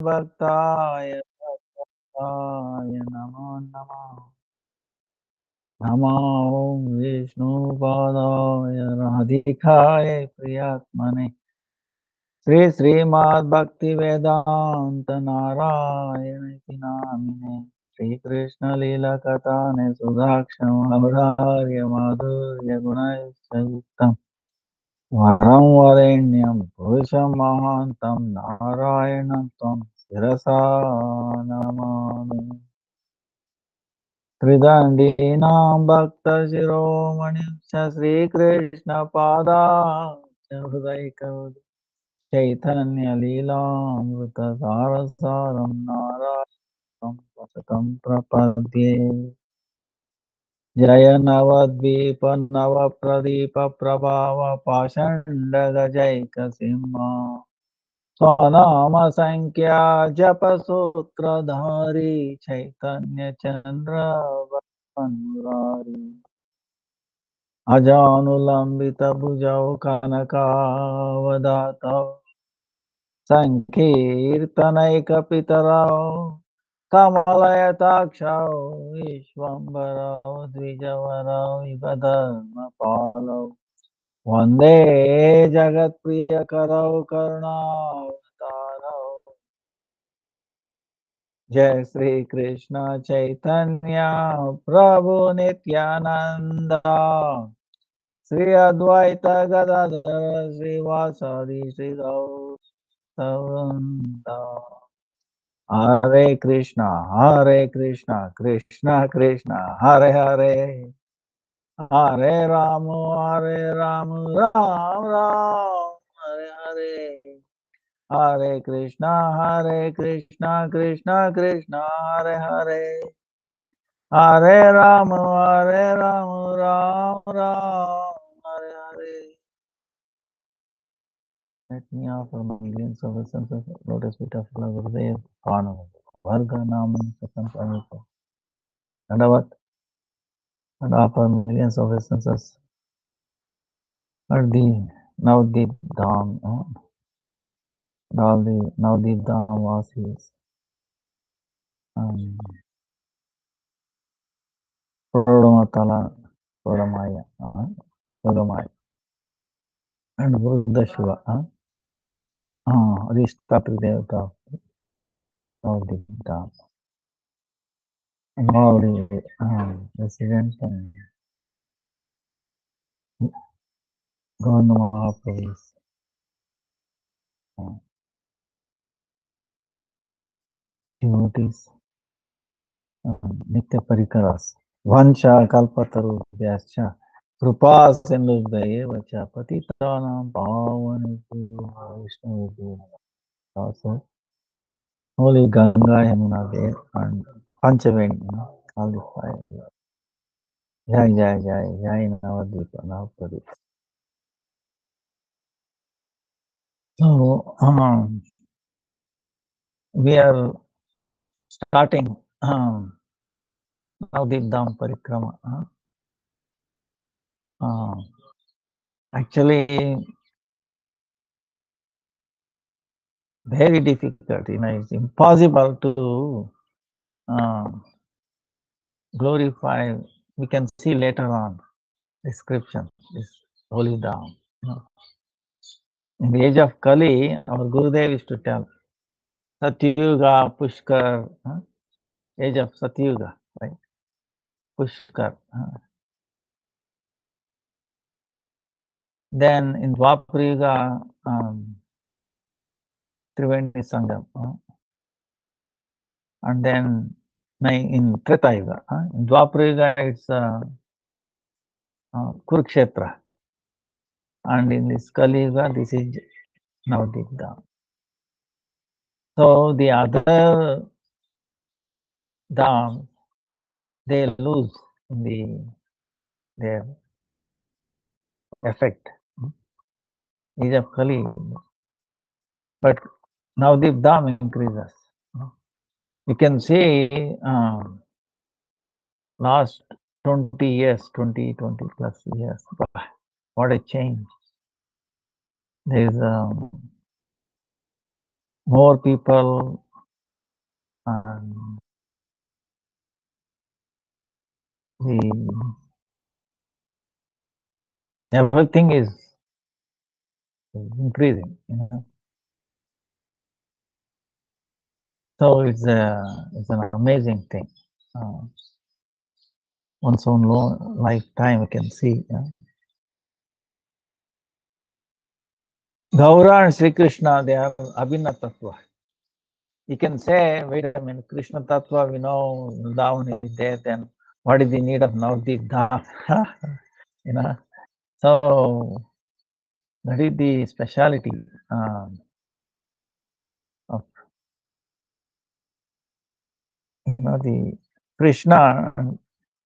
Bhaktaya Namo Namo. Namo Vishnu Padaya Radhikaya Priyatmane. Sri Srimad Bhakti-Vedanta Narayana Namine. Sri Krishna Lila Katane Sudaksham Avarya Madhurya Gunayuktam Varam Varenyam Purusham Mahantam Narayanam Tvam Sirasa Namami. Tridandinam Bhakta Shiromani Sri Krishna Pada Hridayika Chaitanya Leela Sarasaram Narayam Pasatam Prapadye Jaya Navadvipa Navapradipa Prabhava Pashandaga Jaika Simha Swanama Sankhya Japa Sutra Dhari Chaitanya Chandra Vanurari Ajanulambita Bhujau Kanaka Sankirtanaikapitaro Kamalayatakshav Vishwambarao Dvijavarao Ivadharmapalo Vande Jagat Priyakarao Karunavatarao Jai Sri Krishna Chaitanya Prabhu Nityananda Sri Advaita Gadadhara Srivasadi Sri Gauranga Hare Krishna, Krishna Krishna, Hare Hare, Hare Rama, Ram Ram, Hare Hare, Hare Krishna, Krishna Krishna, Hare Hare, Hare Rama, Ram Ram, Hare Hare. Let me offer millions of essences of lotus feet of love Gurudev, Prana, Varga Namam Satam Pramita, Dandavat, and offer millions of essences at the Navdeep Dham, and all the Navdeep Dham Vasis, Prodhamatala, Prodhamaya, Prodhamaya, and Buddha Shiva, Rishta Devata, Navdeep Dham, and all the residents and Gaura Mahaprabhus, devotees, Nitya Parikaras, Vansha Kalpataru Vyascha, Krupa Sindhudaya Vacha, Patitanam Pavan Vishnu. Also, Holy Ganga Yamuna there and Panchaveni, all the five. Jai Navadvipa Navapadi. So, we are starting Navdeep Dham Parikrama. Actually, very difficult, it's impossible to glorify. We can see later on description, this holy Dham. In the age of Kali, our Gurudev used to tell, Satyuga, Pushkar, age of Satyuga, right? Pushkar. Then in Dwapara Yuga, Triveni Sangam. And then in Treta Yuga, in Dwapara Yuga, it's Kurukshetra. And in this Kali Yuga, this is Navadip Dham. So the other dham, they lose their effect. Age of Kali. But Navadip Dham increases. You can see last 20 years, 20 plus years, what a change. There is more people the everything is increasing, So it's an amazing thing. One's own lifetime, we can see. Gaura and Sri Krishna, they are Abhinna Tattva. You can say, wait a minute, Krishna Tattva, we know Vrindavan is there, then what is the need of Navadip Dham? So that is the speciality of the Krishna and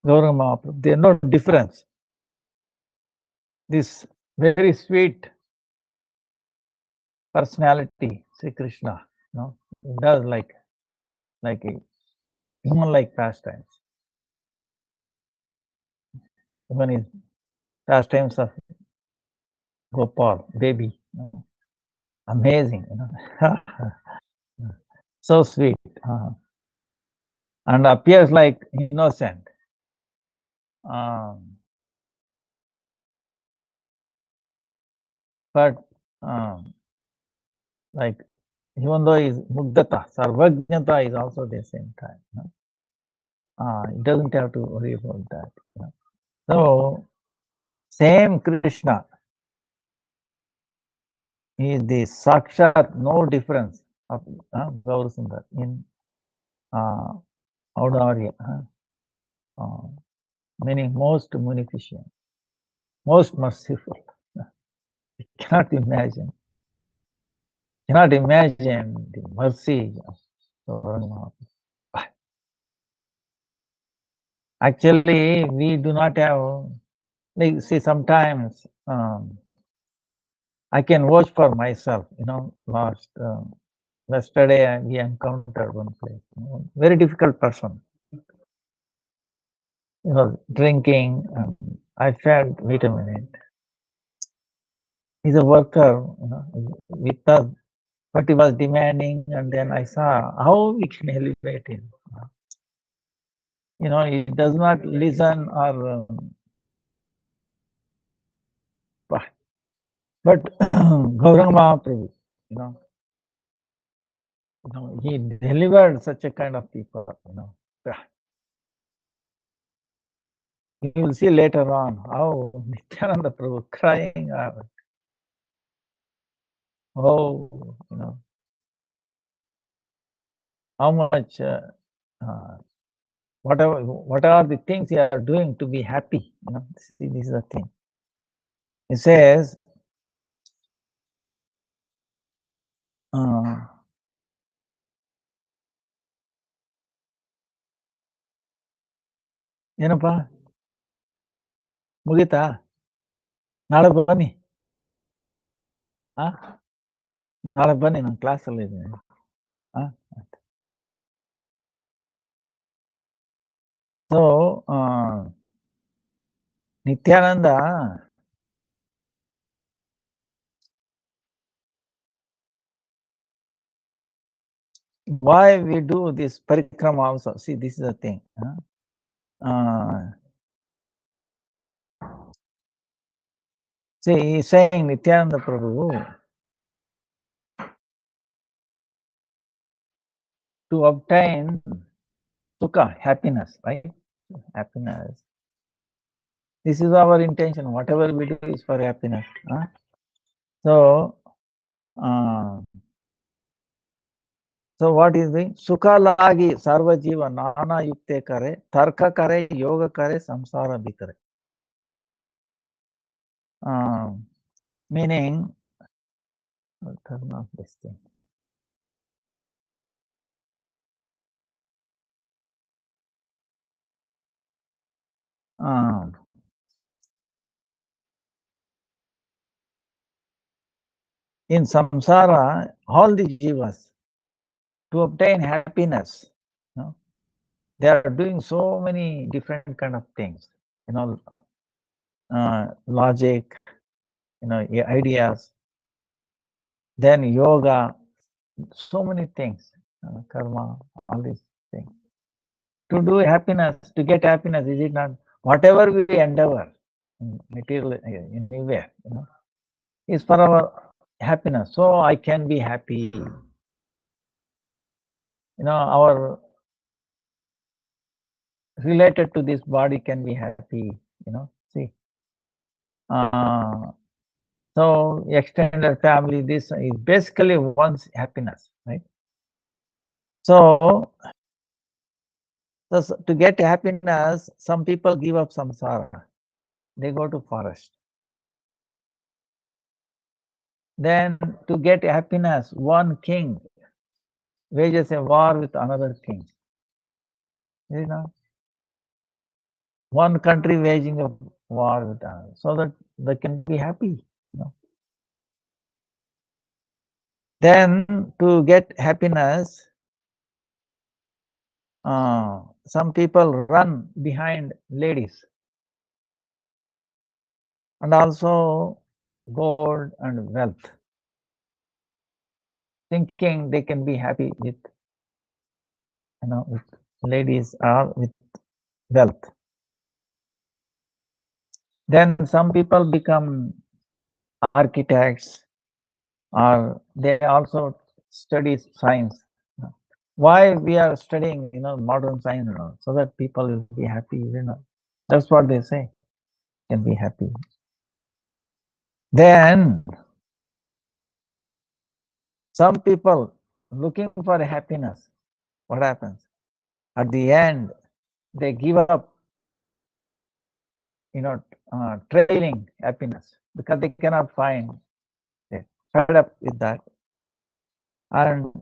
Gaura Mahaprabhu. There is no difference. This very sweet personality, Sri Krishna, it does like a human-like pastimes. Even his pastimes of Gopal, baby, amazing, so sweet, and appears like innocent. But like, even though he's Mugdata, Sarvajnata is also the same time. It doesn't have to worry about that. So, same Krishna is the Sakshat, no difference of Gaur Sundar in Audarya, meaning most munificent, most merciful. You cannot imagine the mercy of Gauranga Mahaprabhu. Actually, we do not have, like, see, sometimes I can watch for myself, yesterday we encountered one place, very difficult person. He was drinking, and I felt, wait a minute, he's a worker, with us, but he was demanding, and then I saw how we can elevate him. He does not listen or, but Gauranga Mahaprabhu, he delivered such a kind of people, You will see later on how Nityananda Prabhu crying out. Oh, how much, what are the things you are doing to be happy? See, this is the thing. He says, ಏನಪ್ಪ ಮುಗೀತಾ ನಾಳೆ ಬನ್ನಿ ನಾಳೆ ಬನ್ನಿ ನಾನು ಕ್ಲಾಸಲ್ಲಿ ಇದ್ದೀನಿ so Nityananda why we do this parikrama also? See, this is the thing. See, he's saying Nityananda Prabhu, to obtain sukha, happiness, right? Happiness. This is our intention. Whatever we do is for happiness. So what is the sukha lagi sarva jiva nana yukte kare, tarka kare, yoga kare, samsara bhi kare. Meaning, I'll turn off this thing. In samsara, all the jivas, to obtain happiness, they are doing so many different kind of things, logic, ideas, then yoga, so many things. karma, all these things. To do happiness, to get happiness, is it not? Whatever we endeavor, material, anywhere, is for our happiness. So I can be happy. Our related to this body can be happy. See. So extended family, this is basically one's happiness, right? So to get happiness, some people give up samsara. They go to forest. Then to get happiness, one king wages a war with another king. One country waging a war with another, so that they can be happy. Then to get happiness, some people run behind ladies and also gold and wealth, thinking they can be happy with with ladies or with wealth. Then some people become architects, or they also study science. Why we are studying modern science, so that people will be happy. That's what they say, can be happy. Then some people looking for happiness, what happens? At the end, they give up, trailing happiness, because they cannot find. They're fed up with that, and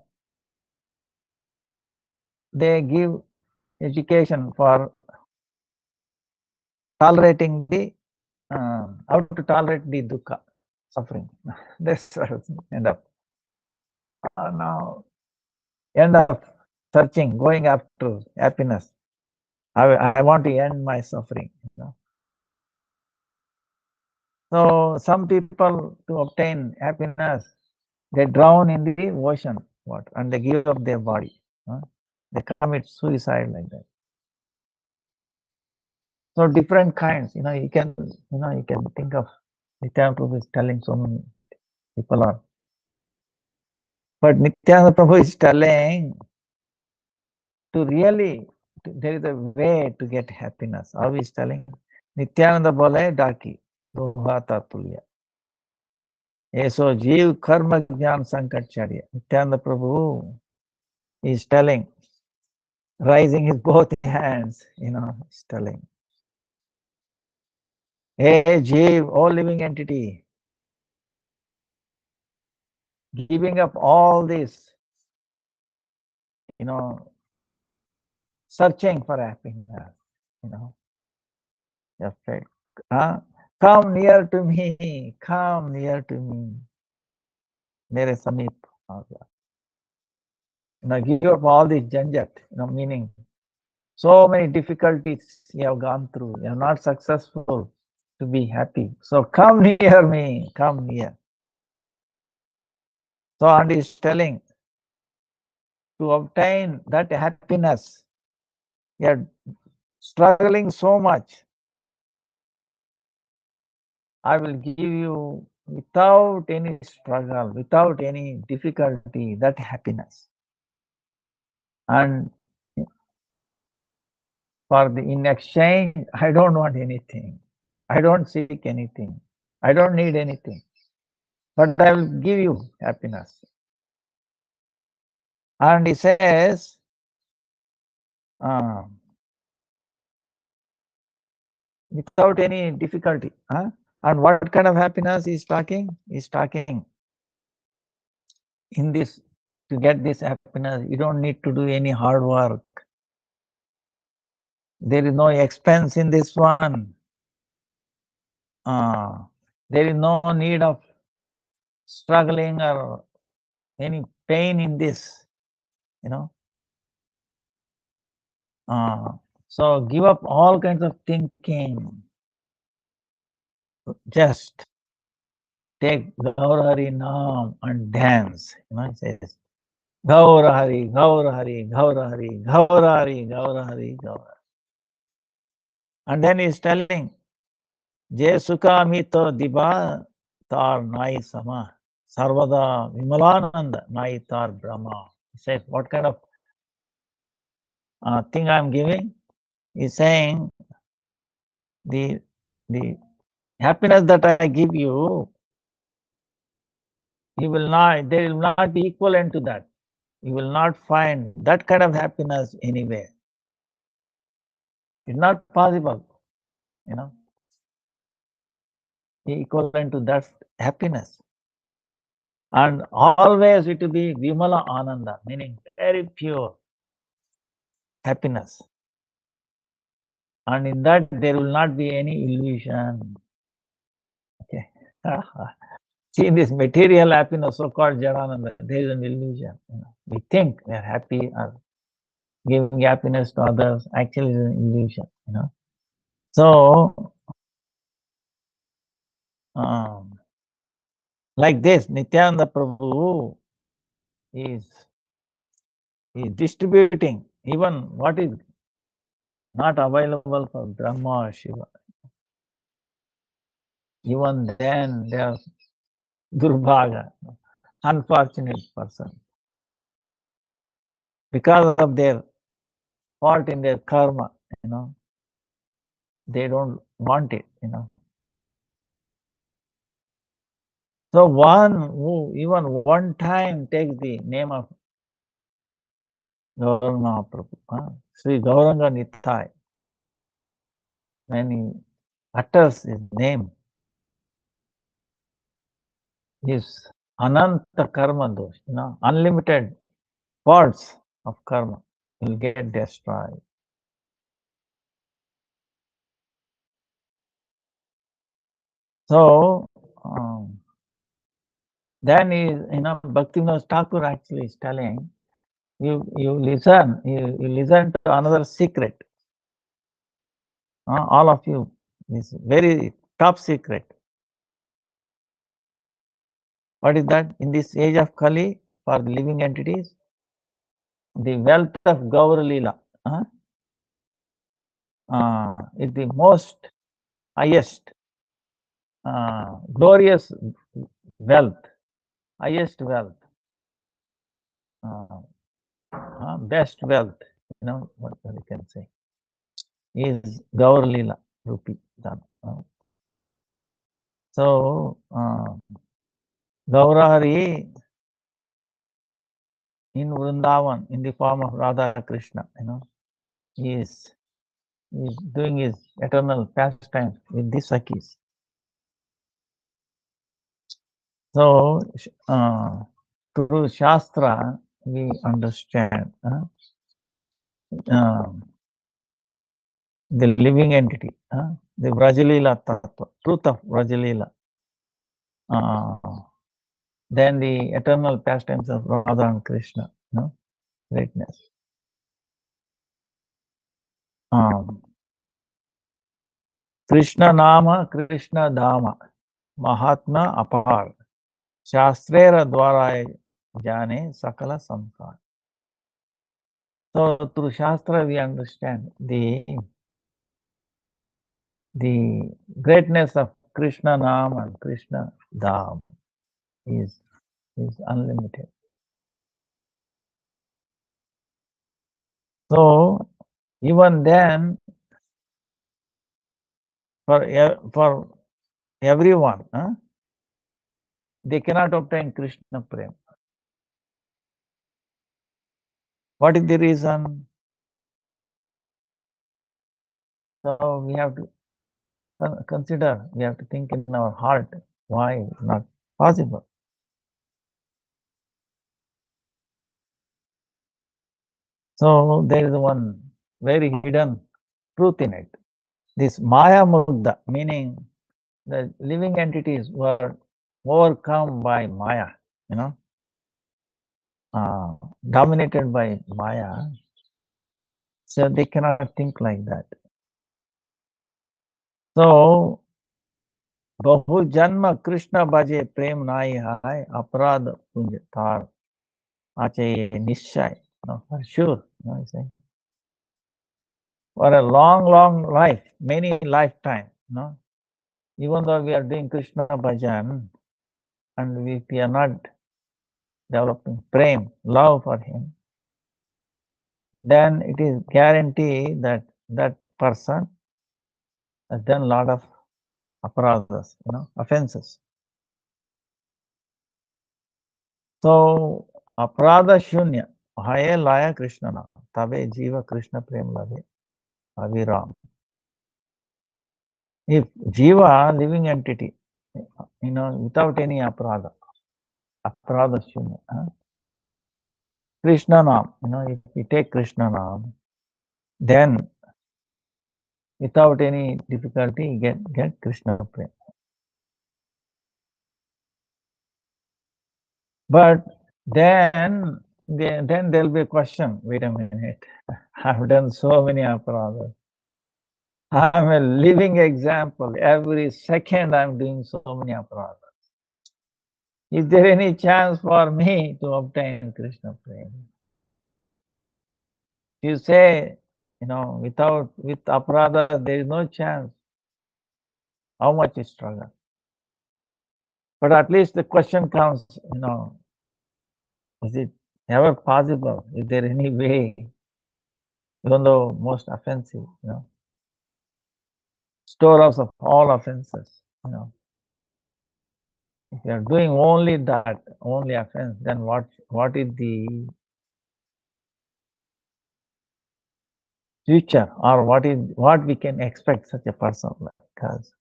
they give education for tolerating the how to tolerate the dukkha, suffering. This end up now end up searching, going after happiness. I want to end my suffering. So some people, to obtain happiness, they drown in the ocean water and they give up their body. They commit suicide like that. So different kinds. You can think of Nityananda Prabhu is telling so many people are. But Nityananda Prabhu is telling to really, there is a way to get happiness. How is telling? Nityananda bole daki, dohata tulya. So Jeev Karma Jnana Sankacharya. Nityananda Prabhu is telling, raising his both hands, he's telling, hey Jeev, all living entity, giving up all this, searching for happiness, just say, come near to me, come near to me. Mere samip. Give up all this janjat, meaning so many difficulties you have gone through. You are not successful to be happy. So come near me, come near. So, and he's telling, to obtain that happiness, you are struggling so much. I will give you, without any struggle, without any difficulty, that happiness. And in exchange, I don't want anything. I don't seek anything. I don't need anything. But I will give you happiness. And he says, without any difficulty. And what kind of happiness he's talking? He's talking in this, to get this happiness, you don't need to do any hard work. There is no expense in this one. There is no need of struggling or any pain in this, So give up all kinds of thinking. Just take Gaura Nam and dance. It says, Gaura Hari, Gaura Hari, Gaura Hari, Gaura Hari, Gaura Hari, Gaura. And then he's telling, Je Sukha Mito Diba Tar Nai Sama, Sarvada Vimalananda Nai Tar Brahma. He says, what kind of thing I'm giving? He's saying, the happiness that I give you, you will not, they will not be equivalent to that. You will not find that kind of happiness anywhere. It's not possible, equivalent to that happiness. And always it will be Vimala Ananda, meaning very pure happiness. And in that there will not be any illusion. Okay. See, this material happiness, so-called Jadananda, there is an illusion. We think we are happy or giving happiness to others. Actually, it's an illusion. So, like this, Nityananda Prabhu is distributing even what is not available for Brahma or Shiva. Even then, they are Durbhaga, unfortunate person. Because of their fault in their karma, they don't want it, So one who even one time takes the name of Gauranga Prabhu, Sri Gauranga Nithai, when he utters his name, his Ananta Karma Dosh, unlimited parts of karma will get destroyed. So, then is, Bhaktivinoda Thakur actually is telling, you listen to another secret. All of you, this very top secret. What is that? In this age of Kali, for the living entities, the wealth of Gaura Leela is the most highest, glorious wealth, highest wealth, best wealth, what you can say, is Gaura Leela Rupi Dana. So, Gaura Hari in Vrindavan, in the form of Radha Krishna, he is doing his eternal pastime with the Sakhis. So, through Shastra, we understand the living entity, the Vrajalila Tattva, truth of Vrajalila. Then the eternal pastimes of Radha and Krishna, greatness. Krishna Nama, Krishna Dhama, Mahatma Apar, Shastrera Dwara Jane Sakala Samsara. So through Shastra we understand the greatness of Krishna Nam and Krishna Dham is unlimited. So even then, for everyone, they cannot obtain Krishna Prem. What is the reason? So we have to consider, we have to think in our heart, why not possible? So there is one very hidden truth in it. This Maya Mudda, meaning the living entities were overcome by Maya, dominated by Maya. So they cannot think like that. So, Bahu Janma Krishna Bhaje Prem Nai Hai Aparad Punjatar. Acharya Nishchay, for sure. You say. For a long, long life, many lifetime, even though we are doing Krishna bhajan and we are not developing prem, love for him, then it is guaranteed that that person has done a lot of aparadhas, offenses. So, aparadha shunya, haye laya Krishna na, tabe jiva Krishna prem lave, aviram. If jiva, living entity, without any aparadha shunya, Krishna Nam, if we take Krishna Nam, then without any difficulty get Krishna Prem. But then there'll be a question, wait a minute, I've done so many aparadhas. I'm a living example. Every second I'm doing so many aparadhas. Is there any chance for me to obtain Krishna Prem? You say, with aparadha, there is no chance. How much is struggle? But at least the question comes, is it ever possible? Is there any way, even though most offensive, storehouse of all offenses, if you are doing only that, only offense, then what is the future, or what we can expect such a person like us?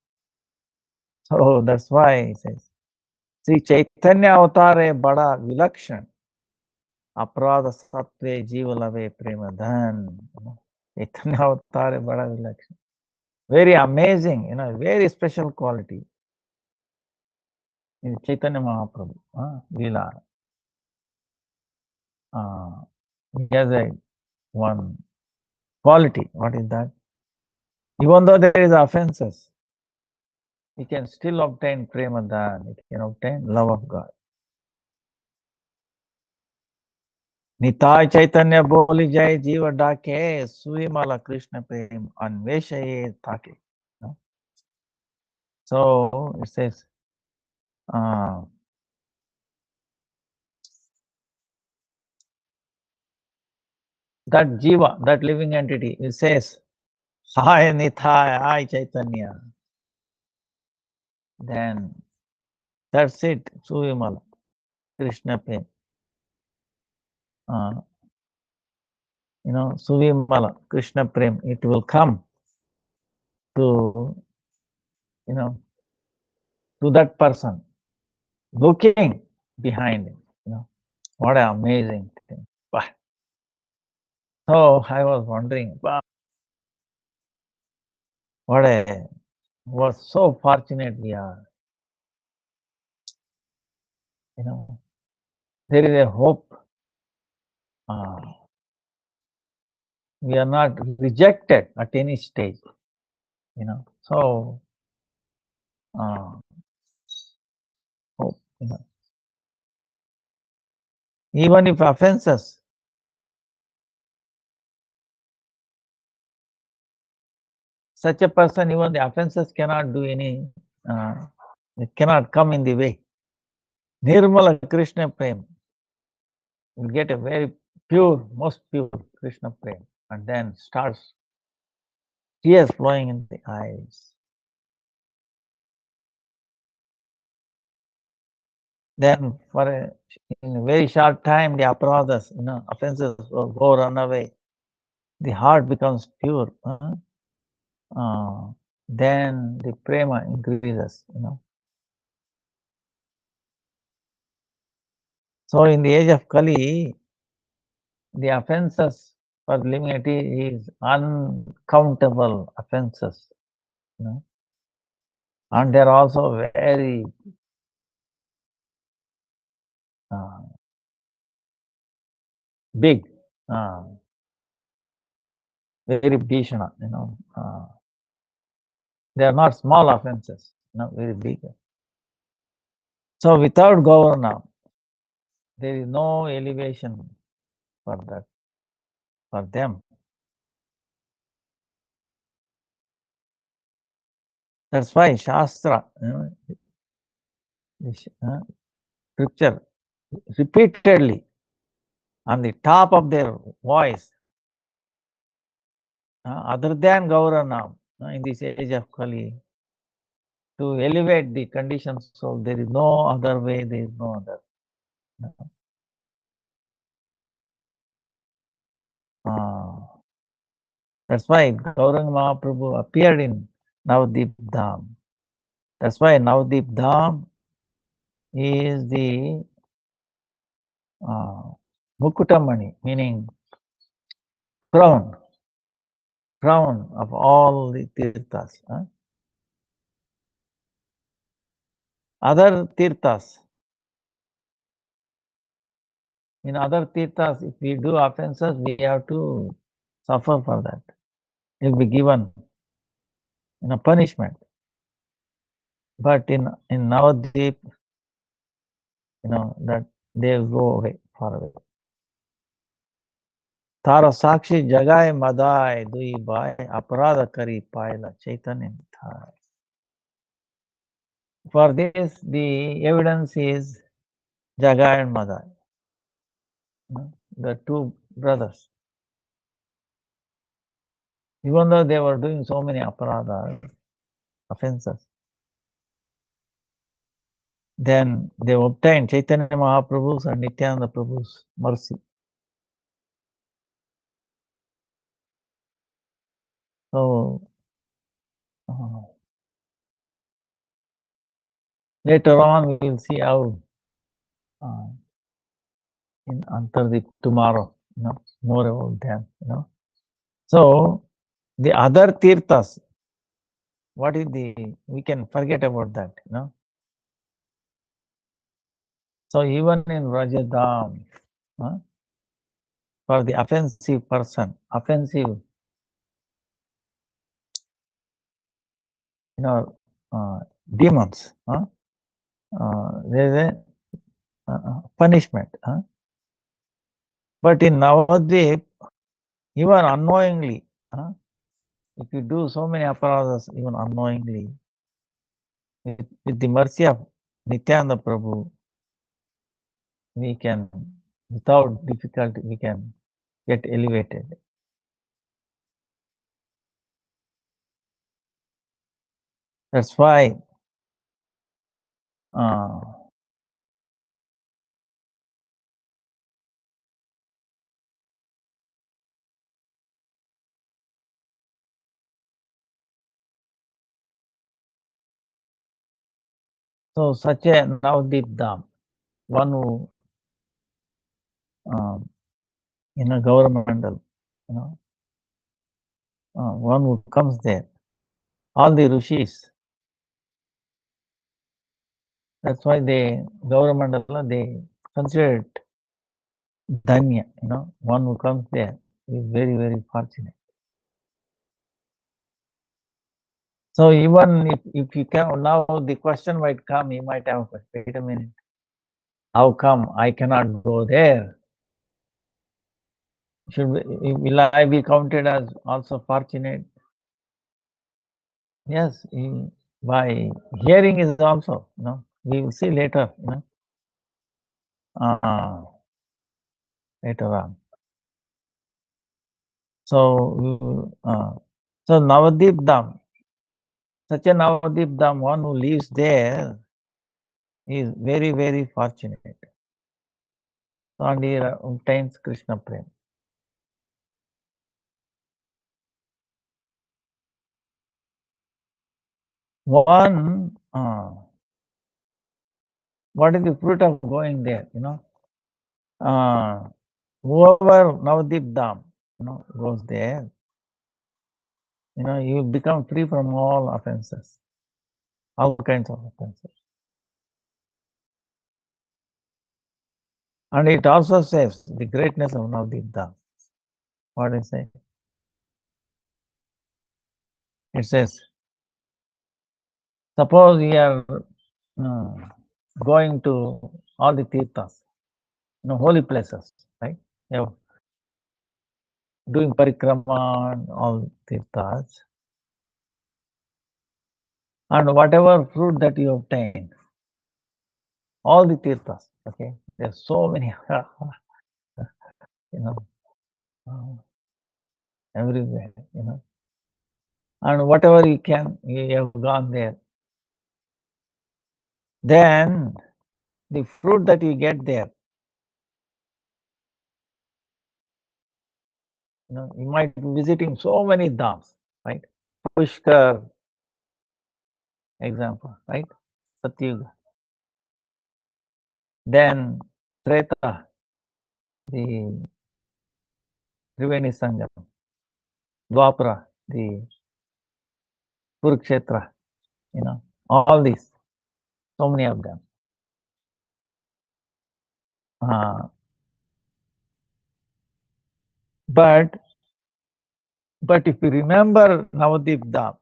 So that's why he says, Sri Chaitanya Avatare Bada Vilakshan Aparadha Satve Jiva Lave Prema Dhan. Chaitanya Avatare Bada Vilakshan. Very amazing, very special quality in Chaitanya Mahaprabhu, Leela. He has a one quality. What is that? Even though there is offenses, he can still obtain Premadan, he can obtain love of God. Nitai Chaitanya Boli Jai Jiva Dake Suimala Krishna Prem Anveshaye Take. So it says, that Jiva, that living entity, it says, Hi Nithai, Hi Chaitanya. Then that's it, Suvimala, Krishna Prem. Suvimala, Krishna Prem, it will come to, to that person, looking behind him. What an amazing thing. So I was wondering, was so fortunate we are. There is a hope. We are not rejected at any stage. So hope. Even if offenses, such a person, even the offenses cannot do any, it cannot come in the way. Nirmala Krishna Prem will get a very pure, most pure Krishna Prem, and then starts tears flowing in the eyes. Then in a very short time, the aparadhas, offenses will go run away. The heart becomes pure. Then the prema increases. So in the age of Kali, the offenses for living entity is uncountable offenses. And they're also very big, very bhishana, they are not small offenses, very big. So without Gaura, there is no elevation for that, for them. That's why Shastra, scripture, repeatedly on the top of their voice, other than Gaura Nam, in this age of Kali, to elevate the conditioned soul. There is no other way, there is no other. That's why Gauranga Mahaprabhu appeared in Navadip Dham. That's why Navadip Dham is the Mukutamani, meaning crown of all the tirthas. Other tirthas, in other tirthas, if we do offenses, we have to suffer for that. It will be given in a punishment. But in Navadip, that they will go away, far away. Tara Sakshi Jagai Madai Dui Bai Aparada Kari Paila Chaitanya. For this, the evidence is Jagai and Madai, the two brothers. Even though they were doing so many aparadhas, offenses, then they obtained Chaitanya Mahaprabhu's and Nityananda Prabhu's mercy. So, later on we will see how in Antardip tomorrow, more about them, So, the other tirthas, what is we can forget about that, So, even in Rajadam, for the offensive person, demons, there is a punishment. But in Navadvip, even unknowingly, if you do so many aparadhas, even unknowingly, with the mercy of Nityananda Prabhu, we can, without difficulty, we can get elevated. That's why so such a Navadip Dham, one who in a governmental, one who comes there, all the rishis. That's why governmental, they consider it Dhanya, one who comes there is very, very fortunate. So even if you can, now the question might come, you might have, wait a minute, how come I cannot go there? Will I be counted as also fortunate? Yes, by hearing is also, we will see later, later on. So, Navadip Dham, such a Navadip Dham, one who lives there is very, very fortunate. And he obtains Krishna Prem. One, what is the fruit of going there, whoever Navadip Dham, goes there, you become free from all offenses, all kinds of offenses. And it also says the greatness of Navadip Dham. What is it? It says, suppose you are going to all the tirthas, holy places, right? You know, doing parikrama and all tirthas, and whatever fruit that you obtain, all the tirthas, okay? There's so many, you know, uh, everywhere, and whatever you can, you have gone there. Then the fruit that you get there, you might be visiting so many dhams, right? Pushkar, example, right? Satyuga. Then Treta, the Triveni Sangam. Dwapara, the Kurukshetra, all these, so many of them. But if you remember Navadip Dham,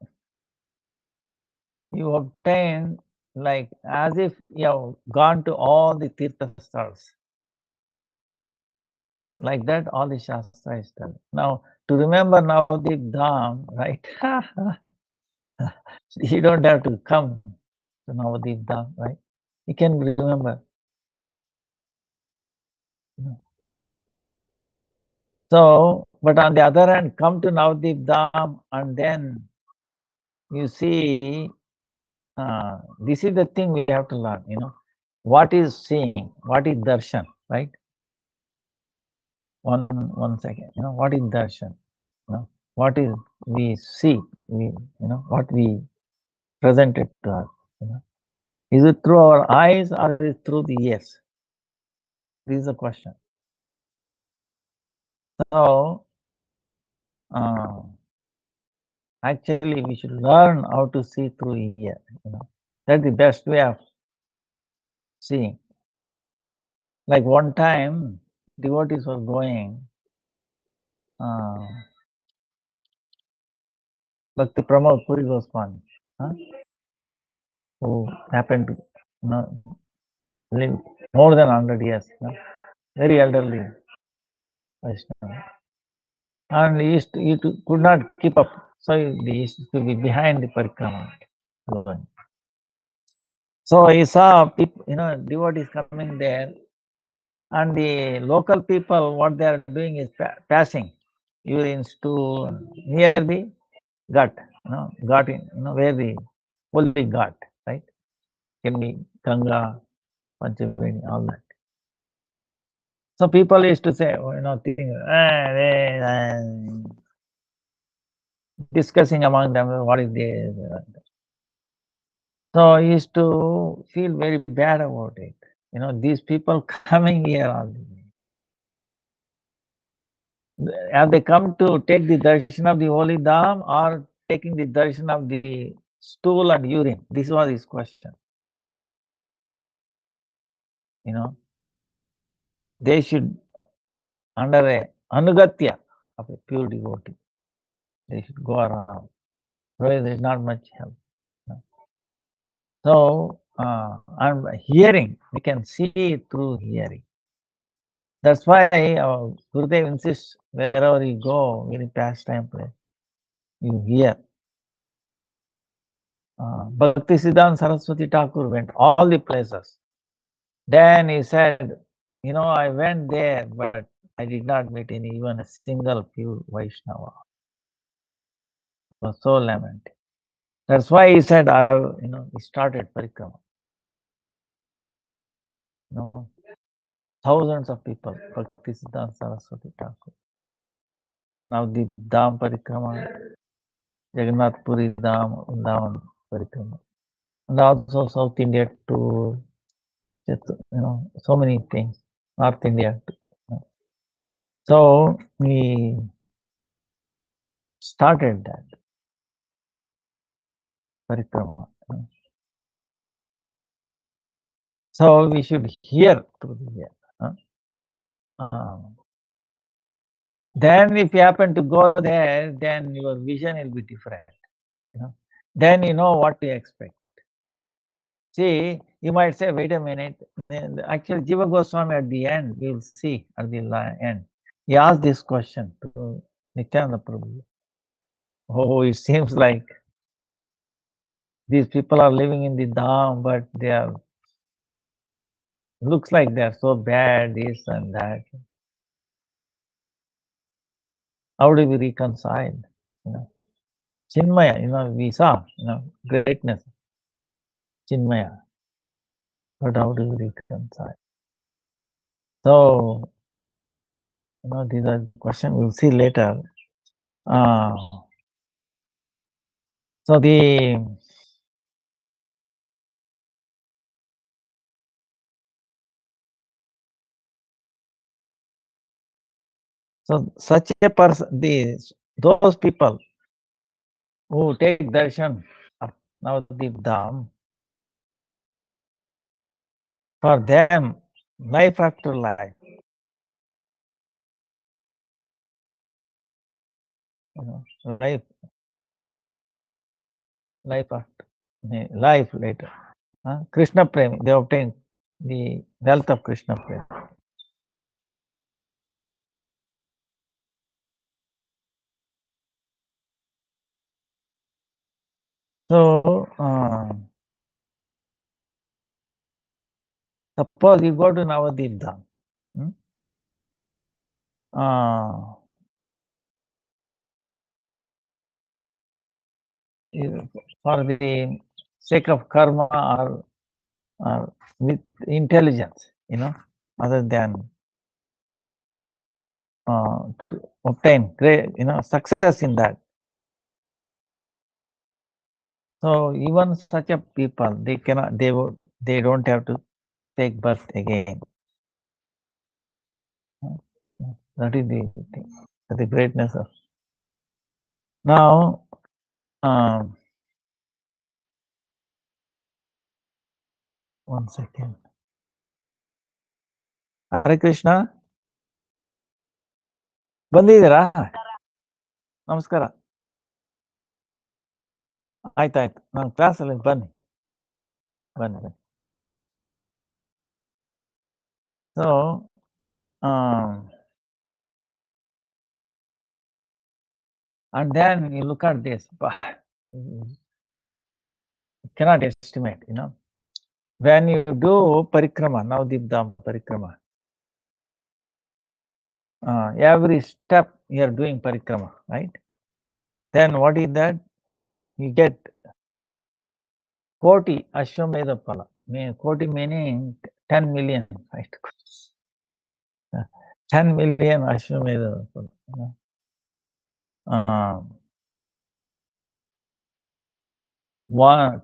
you obtain like as if you have gone to all the Tirtha stars. Like that, all the Shastra is done. Now, to remember Navadip Dham, right? You don't have to come to Navadip Dham, right? You can remember. So, but on the other hand, come to Navadip Dham and then you see, this is the thing we have to learn, what is seeing, what is darshan, right? One second, what is darshan? What is we see, what we presented to us. Is it through our eyes or is it through the ears? This is the question. So, actually, we should learn how to see through ear. That's the best way of seeing. Like one time, devotees were going. Bhakti Pramod Puri Goswami, who happened to live more than 100 years, very elderly Vaishnava. And he could not keep up, so he used to be behind the parikrama. So he saw people, devotees coming there, and the local people, what they are doing is passing urines to near the gut, gut in, where the holy gut, right? Can be Ganga, Panchavini, all that. So people used to say, discussing among them what is this. So I used to feel very bad about it. These people coming here, have they come to take the darshan of the holy dham or taking the darshan of the stool and urine? This was his question. They should, under a anugatya of a pure devotee, they should go around. Otherwise, there's not much help. So, and hearing, we can see through hearing. That's why Gurudev insists wherever you go, any pastime place, you hear. Bhakti-Siddhanta Saraswati Thakur went all the places. Then he said, I went there, but I did not meet even a single pure Vaishnava. It was so lamenting. That's why he said, he started parikrama. Thousands of people, Bhakti-Siddhanta Saraswati Thakur. Now the Dham parikrama, Jagannath Puri Dham, Vrindavan parikrama. And also South India tour, so many things. North India too. So we started that parikrama. So we should hear through the ear. Then if you happen to go there, then your vision will be different. Then you know what to expect. See, you might say, wait a minute. Actually, Jiva Goswami at the end, we'll see at the end. He asked this question to Nityananda Prabhu. Oh, it seems like these people are living in the Dham, but they are, looks like they are so bad, this and that. How do we reconcile? You know, Chinmaya, we saw, greatness, Chinmaya. But how do we reconcile? So, these are questions we'll see later. So such a person, those people who take darshan of Navadip Dham, for them, life after life, life after life later. Krishna Prem, they obtain the wealth of Krishna Prem. So, suppose you go to Navadip Dham. For the sake of karma or with intelligence, other than to obtain great, success in that. So even such a people, they cannot, they don't have to take birth again. That is the thing, the greatness of. Now, one second. Hare Krishna. ಬಂದಿದ್ದೀರಾ? ನಮಸ್ಕಾರ. ಆಯ್ತಾಯ್ತು, ನಾನು ಕ್ಲಾಸಲ್ಲಿ ಬನ್ನಿ. So, and then you look at this, you cannot estimate, when you do parikrama, Navadip Dham parikrama, every step you are doing parikrama, right? Then what is that? You get Koti Ashwamedha Phala. Koti meaning 10 million, right? 10 million Ashwamedha Phala.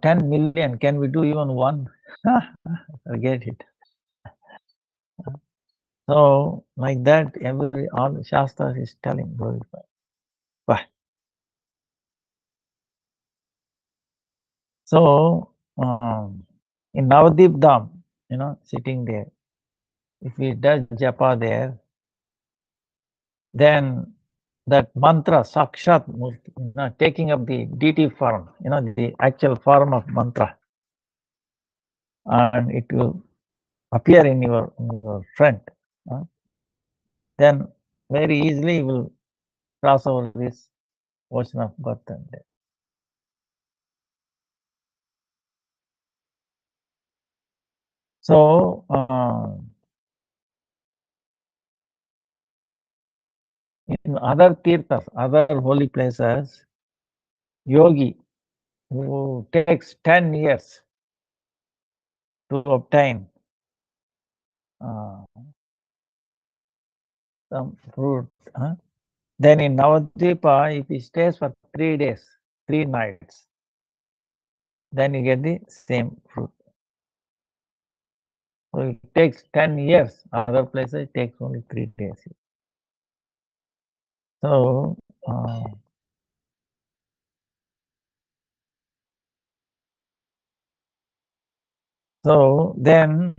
10 million, can we do even one? Forget it. So, like that, all the Shastras is telling. Why? So, in Navadip Dham, sitting there, if he does japa there, then that mantra, Sakshat Murti, taking up the deity form, the actual form of mantra, and it will appear in your front, then very easily you will cross over this ocean of birth and death. So, in other tirthas, other holy places, yogi who takes 10 years to obtain some fruit, then in Navadvipa, if he stays for 3 days, 3 nights, then you get the same fruit. So it takes 10 years. Other places it takes only 3 days. So, then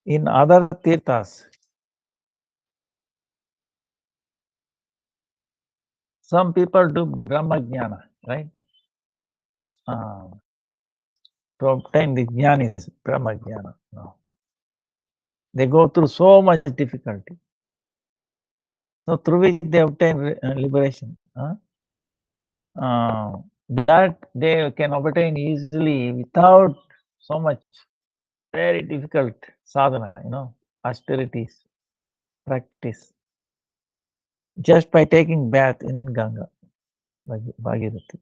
in other tirthas, some people do Brahma Jnana, right? to obtain the jnanis, Brahma Jnana. No. They go through so much difficulty. So through which they obtain liberation. That they can obtain easily without so much very difficult sadhana, austerities, practice. Just by taking bath in Ganga, Bhagirathi.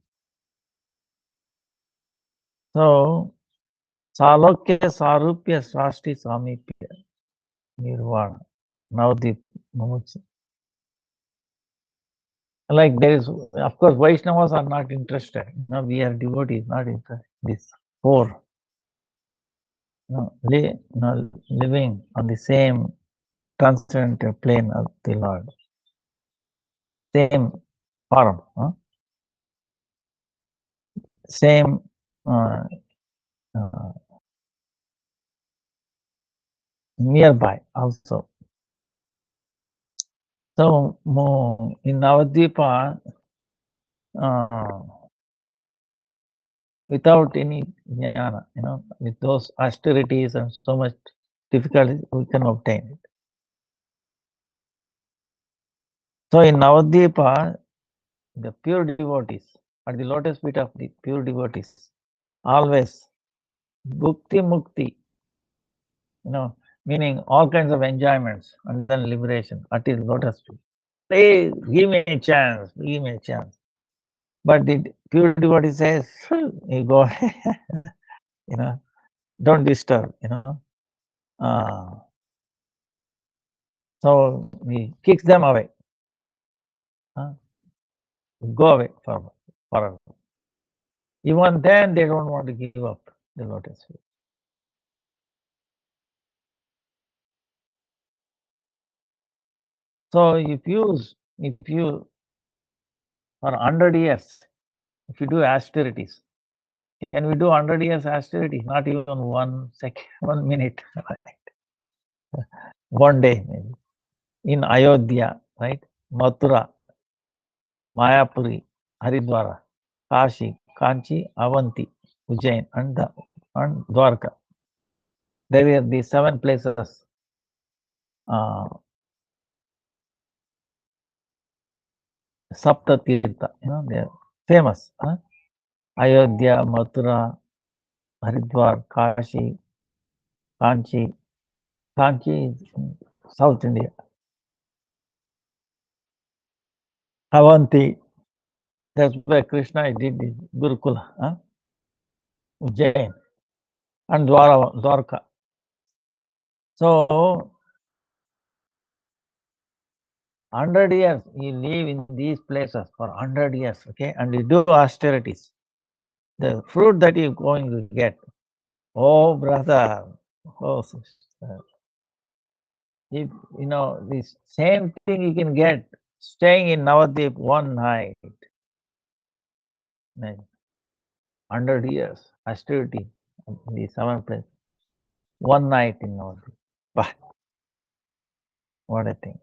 So, Salokya Sarupya Srasti Samipya Nirvana. Now the Mumuksa. Like there is, of course, Vaishnavas are not interested. We are devotees, not interested. This four, living on the same transcendental plane of the Lord, same form, same nearby also. So in Navadvipa, without any jnana, with those austerities and so much difficulty, we can obtain it. So in Navadvipa, the pure devotees, at the lotus feet of the pure devotees, always bhukti mukti, meaning all kinds of enjoyments and then liberation at his lotus feet. Hey, give me a chance, give me a chance. But the pure devotee says, you go, don't disturb, So we kick them away. Go away forever. Even then, they don't want to give up the lotus feet. So if you for 100 years, if you do austerities, can we do 100 years austerity? Not even 1 second, 1 minute, right? One day maybe. In Ayodhya, right? Mathura, Mayapuri, Haridwara, Kashi, Kanchi, Avanti, Ujjain, and Dwarka. There are the 7 places. Sapta Tirtha, they are famous. Ayodhya, Mathura, Haridwar, Kashi, Kanchi. Kanchi is in South India. Avanti, that's where Krishna did his Gurukula. Ujjain, and Dwarka. So, 100 years, you live in these places for 100 years, okay, and you do austerities. The fruit that you're going to get, oh brother, oh sister, if this same thing you can get staying in Navadvip one night, 100 years, austerity in the 7th place, one night in Navadvip. Bah, what a thing.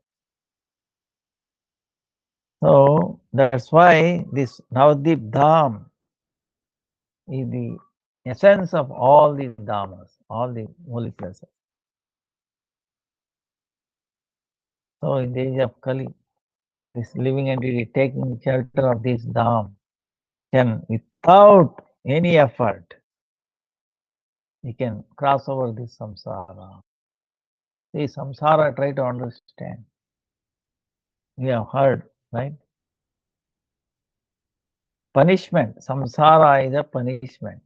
So that's why this Navadvip Dham is the essence of all the Dhamas, all the holy places. So in the age of Kali, this living entity taking shelter of this Dham can, without any effort, he can cross over this samsara. See, samsara, try to understand. We have heard, right? Punishment. Samsara is a punishment.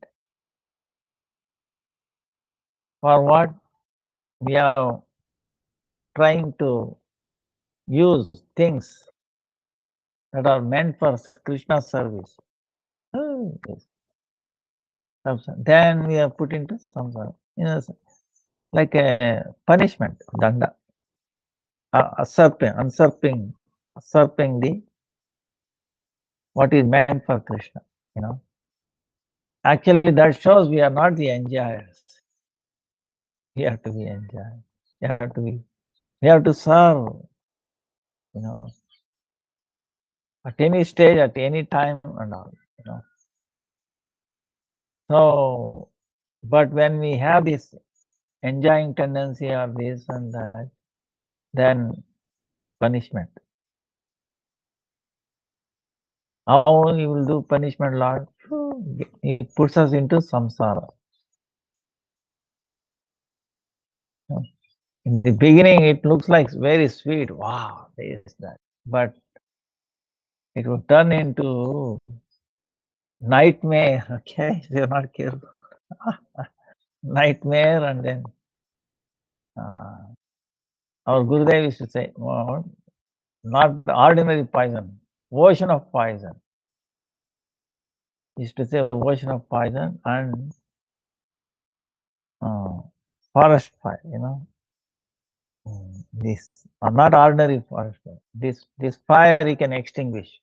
For what? We are trying to use things that are meant for Krishna's service. Then we are put into samsara. Like a punishment, danda. Usurping the what is meant for Krishna, Actually, that shows we are not the enjoyers. We have to be enjoyed. We have to serve, at any stage, at any time and all, So But when we have this enjoying tendency or this and that, then punishment. How he will do punishment, Lord? He puts us into samsara. In the beginning, it looks like very sweet. Wow, there is that. But it will turn into nightmare. Okay, if you're not careful. Nightmare, and then our Gurudev used to say, well, not the ordinary poison, ocean of poison. He used to say ocean of poison and forest fire, This are not ordinary forest fire. This fire he can extinguish.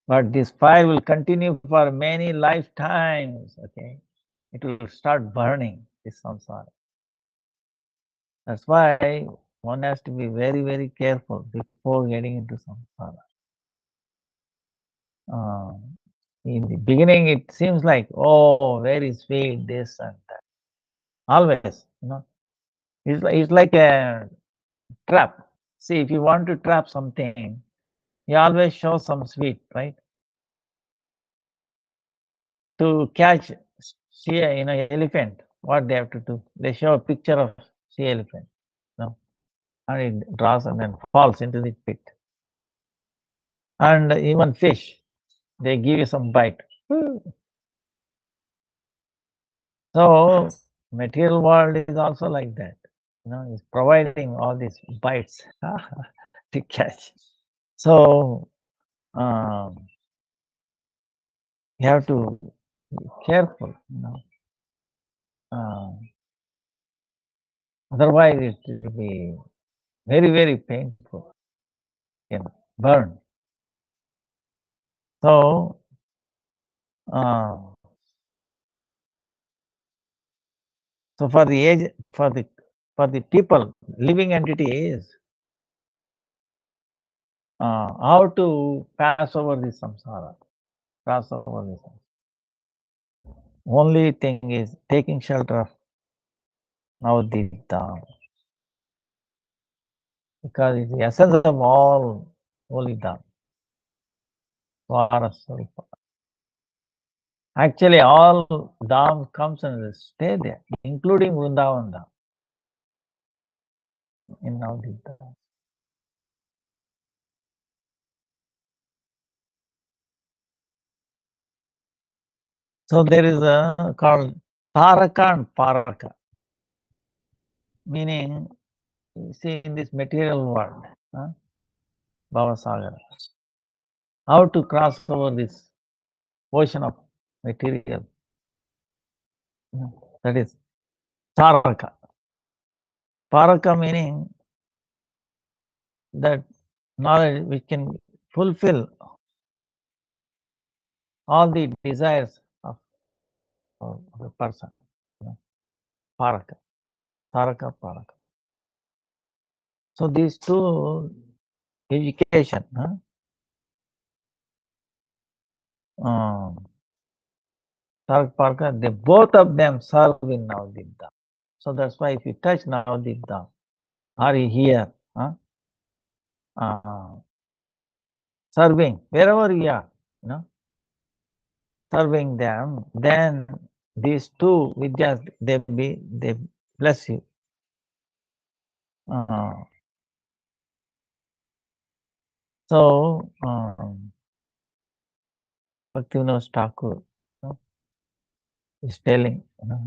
But this fire will continue for many lifetimes, okay? It will start burning, this samsara. That's why one has to be very, very careful before getting into samsara. In the beginning, it seems like, oh, very sweet, this and that. Always, it's like a trap. See, if you want to trap something, you always show some sweet, right? To catch elephant, what they have to do? They show a picture of sea elephant, and it draws and then falls into the pit. And even fish, they give you some bite. So material world is also like that. It's providing all these bites to catch. So you have to be careful. Otherwise, it will be very, very painful. Burn. So so for the age, for the people, living entities, how to pass over the samsara, pass over the samsara. Only thing is taking shelter of Navadvip, because it's the essence of all holy Dham. Actually, all Dham comes and stay there, including Vrindavan Dham in Navadvip. So there is a called Taraka and Paraka, meaning, you see, in this material world, Bhavasagara, how to cross over this ocean of material. That is Taraka. Paraka meaning that knowledge which can fulfill all the desires of the person. Paraka. Taraka, Paraka. So these two, education, Taraka, Paraka, they both of them serve in Navadvip Dham. So that's why if you touch Navadvip Dham, or you hear, serving wherever you are, serving them, then these two vidyas, they bless you. So Bhakti-Vinod Thakur is telling,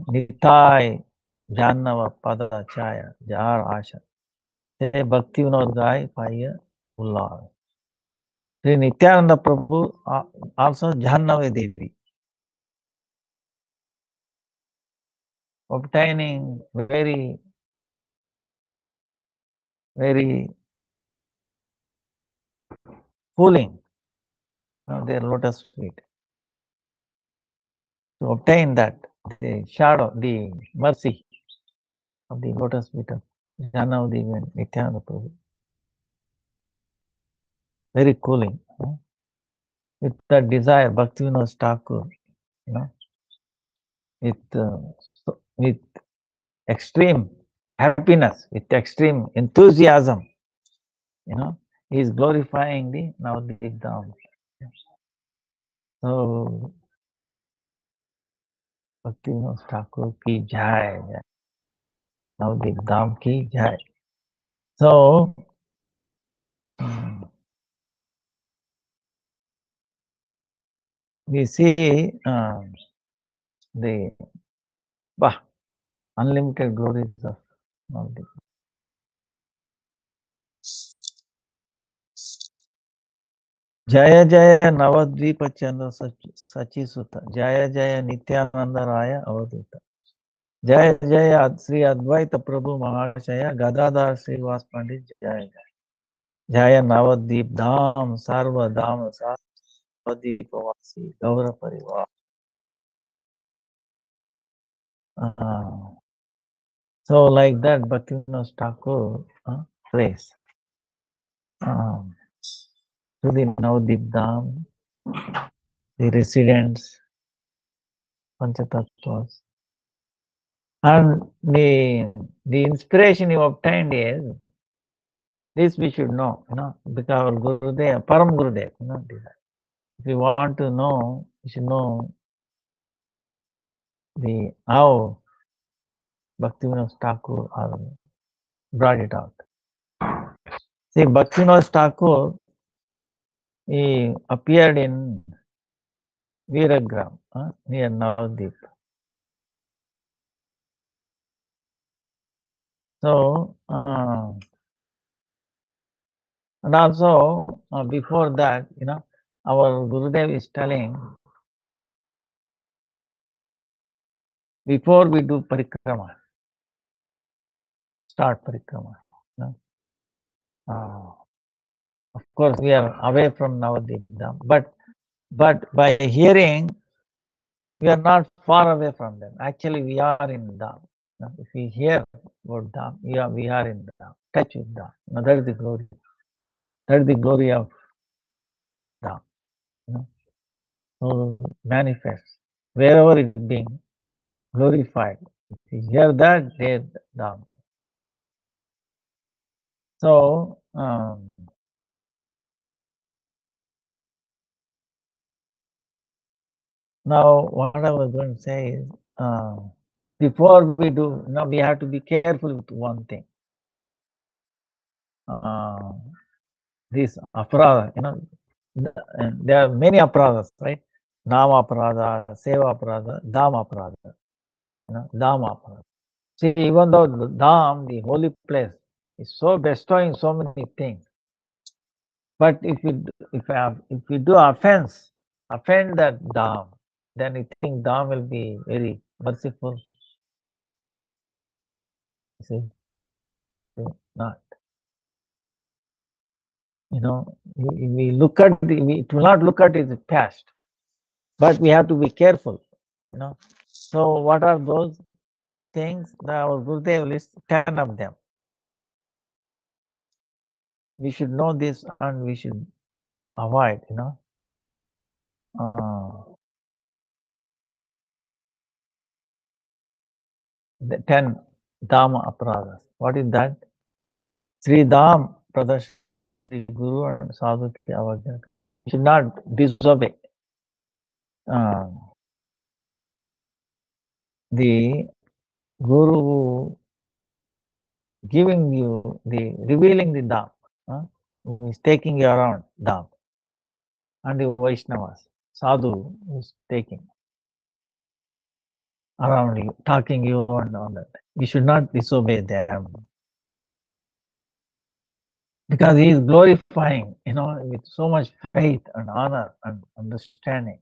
Nitai Jannava Pada Chaya Jar Asha. Say Bhakti-Vinod Gai Paya Ullar. Sri Nityananda Prabhu also Jannava Devi, obtaining very, very cooling their lotus feet. To obtain that, the shadow, the mercy of the lotus feet of Jannava Devi and Nityananda Prabhu. Very cooling. With that desire, Bhakti-Vinod Thakur, it with extreme happiness, with extreme enthusiasm. He is glorifying the Navadvip Dham. So, Bhakti-Vinod Thakur ki jai, Navadvip Dham ki jai. So, we see the unlimited glories of Navadvip. Jaya Jaya Navadvipa Chandra Sachi Sutta. Jaya Jaya Nityananda Raya Avadhuta. Jaya Jaya Sri Advaita Prabhu Mahashaya Gadadhar Srivas Pandit Jaya Jaya. Jaya Navadvip Dham Sarva Dham Navadvipavasi Gaura Purnima. So like that Bhakti-Vinod Thakur prays to the Navadvip Dham, the residents, Panchatattva's. And the inspiration you obtained is, this we should know, because our Gurudev, Param Gurudev, if you want to know, you should know how Bhakti-Vinod Thakur brought it out. See, Bhakti-Vinod Thakur, he appeared in Veeragram, near Navadvip. So, and also before that, our Gurudev is telling, before we do parikrama, start parikrama. Of course, we are away from Navadvip Dham, but by hearing, we are not far away from them. Actually, we are in Dham. If we hear about Dham, we are in Dham, touch with Dham. That is the glory. That is the glory of Dham. So manifests wherever it is being glorified. If you hear that, there Dham. So now what I was going to say is, before we do, we have to be careful with one thing. This aparada, there are many aparadas, right? Nama aparada, seva aparada, dham aparada, dham aparada. See, even though the dham, the holy place, is so bestowing so many things, but if we do offend that dham, then we think dham will be very merciful. See, not. We look at we do not look at its past, but we have to be careful. So what are those things? Our Gurudev lists 10 of them. We should know this and we should avoid. The 10 Dhamma Aparadas. What is that? Sri Dham Pradash, the Guru and Sadhu ki avajna. You should not disobey. The Guru giving you revealing the Dham, who is taking you around Dham, and the Vaishnavas, Sadhu is taking around you, talking you and all that. You should not disobey them, because he is glorifying, with so much faith and honor and understanding.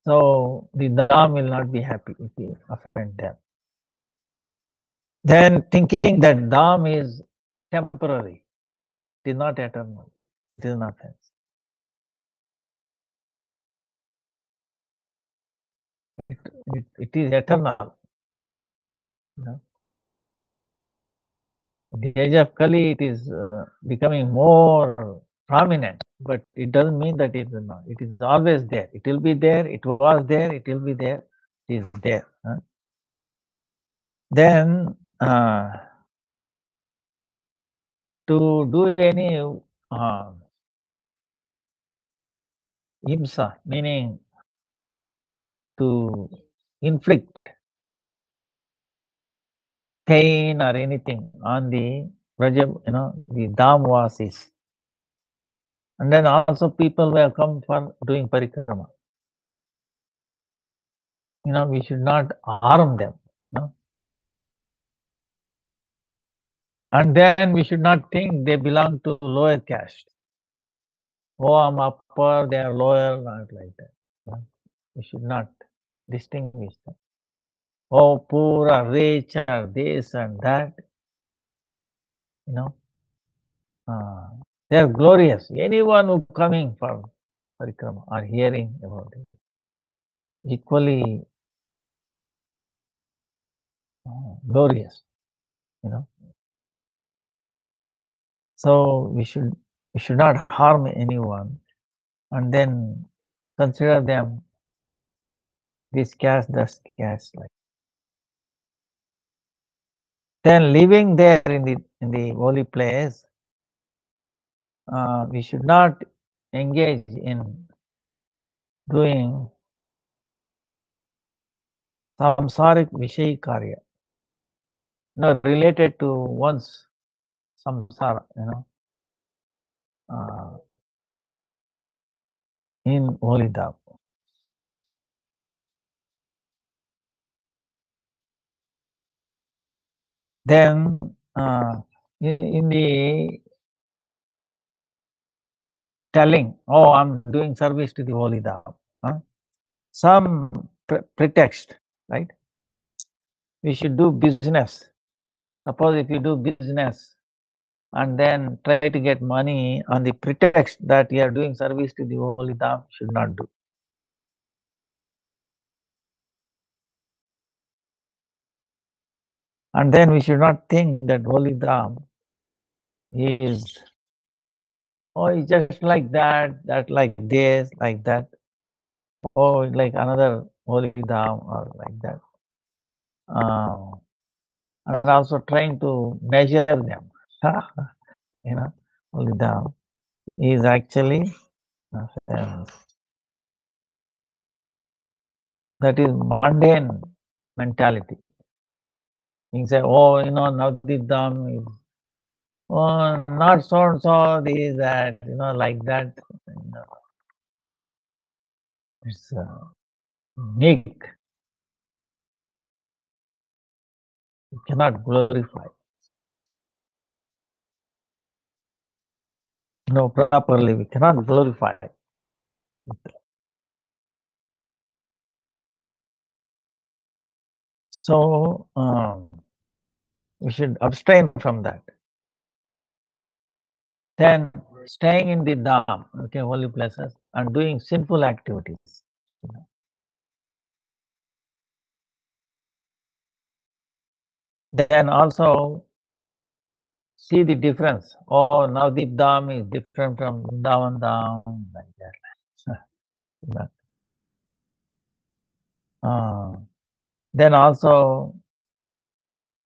So the Dham will not be happy if you offend them. Then thinking that Dham is temporary, it is not eternal, it is nothing. It is eternal. The age of Kali, it is becoming more prominent, but it doesn't mean that it is not. It is always there. It will be there. It was there. It will be there. It is there. Then to do any himsa, meaning to inflict pain or anything on the the Dhamvasis. And then also people will come for doing parikrama. We should not harm them. And then we should not think they belong to lower caste. Oh, I'm upper, they are lower, not like that. We should not distinguish them. Oh, poor or rich or this and that. They are glorious. Anyone who coming for parikrama or hearing about it, equally glorious. So we should not harm anyone, and then consider them this caste, that caste, like. Then living there in the holy place, we should not engage in doing samsaric vishay karya, related to one's samsara, in holy dham. Then in the telling, oh, I'm doing service to the holy dham, some pretext, right? We should do business. Suppose if you do business and then try to get money on the pretext that you are doing service to the holy dham, should not do. And then we should not think that holy dham is, oh, it's just like that like this, like that. Oh, like another holy dham or like that. And also trying to measure them. Holy dham is actually that is mundane mentality. You say, oh, Navadvip Dham is, oh, not so and so, this, that, like that. It's unique. You cannot glorify. Properly, we cannot glorify. So, we should abstain from that. Then, staying in the dham, holy places, and doing sinful activities. Then also see the difference. Oh, now the dham is different from Vrindavan dham, like that. Then also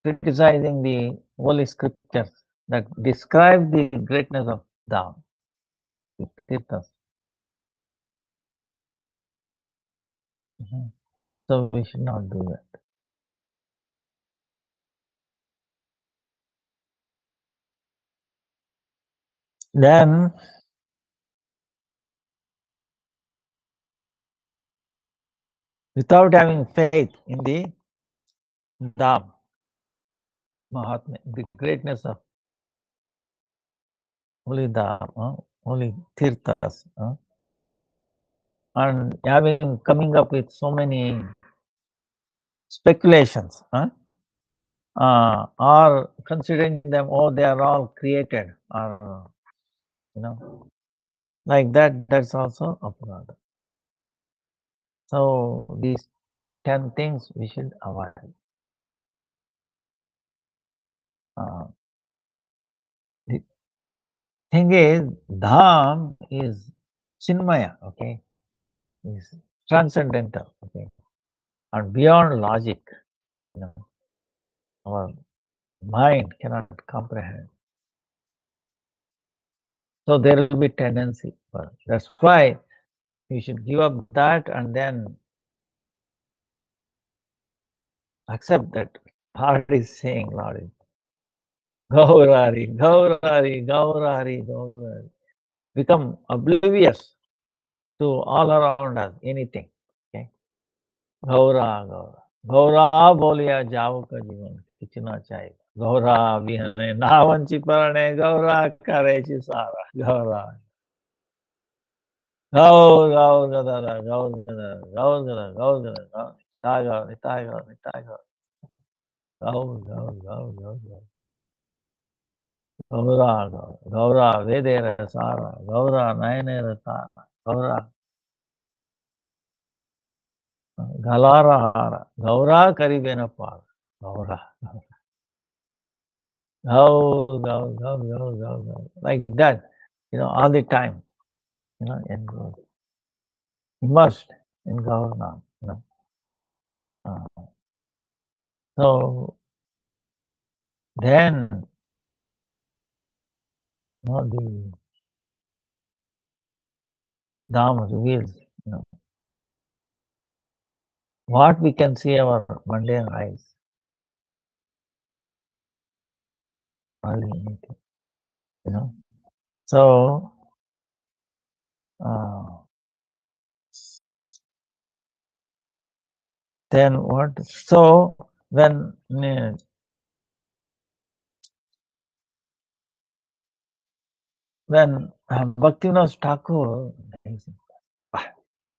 criticizing the holy scriptures that describe the greatness of dham, the tirthas. So we should not do that. Then without having faith in the dham, Mahatma, the greatness of holy dham, holy tirthas, and coming up with so many speculations, or considering them, oh, they are all created, or like that. That's also aparadha. So these 10 things we should avoid. The thing is, dham is chinmaya, okay, is transcendental, okay, and beyond logic, our mind cannot comprehend. So there will be tendency. That's why you should give up that and then accept that Lord is saying, Lord is Gaurari, Gaurari, Gaurari, Gaurari. Become oblivious to all around us, anything. Okay? Gaura, Gaura. Gaura बोलिया जाओ का जीवन कितना चाहिए गौरा विहने नावंची परणे गौरा करे ची सारा Gaura Gaur, Gaur, Gadara, Gaur, Gadara, Gaur, Gadara, Gaur, Gadara, Gaur, Tiger, Tiger, Tiger, Gaur, Gaur, Gaur, Gaur, Gaur. Gaura, Gaura, Gaura, Vedera Sara, Gaura, Nayanera Sara, Gaura, Galara Hara, Gaura Karibena Par, Gaura, Gaur, Gaur, Gaur, Gaur, Gaur, Gaur, like that, all the time, and immersed in Gaur Nam, So then, the Dham reveals, what we can see our mundane eyes. Hardly anything, So, then what? So, when Bhaktivinoda Thakur,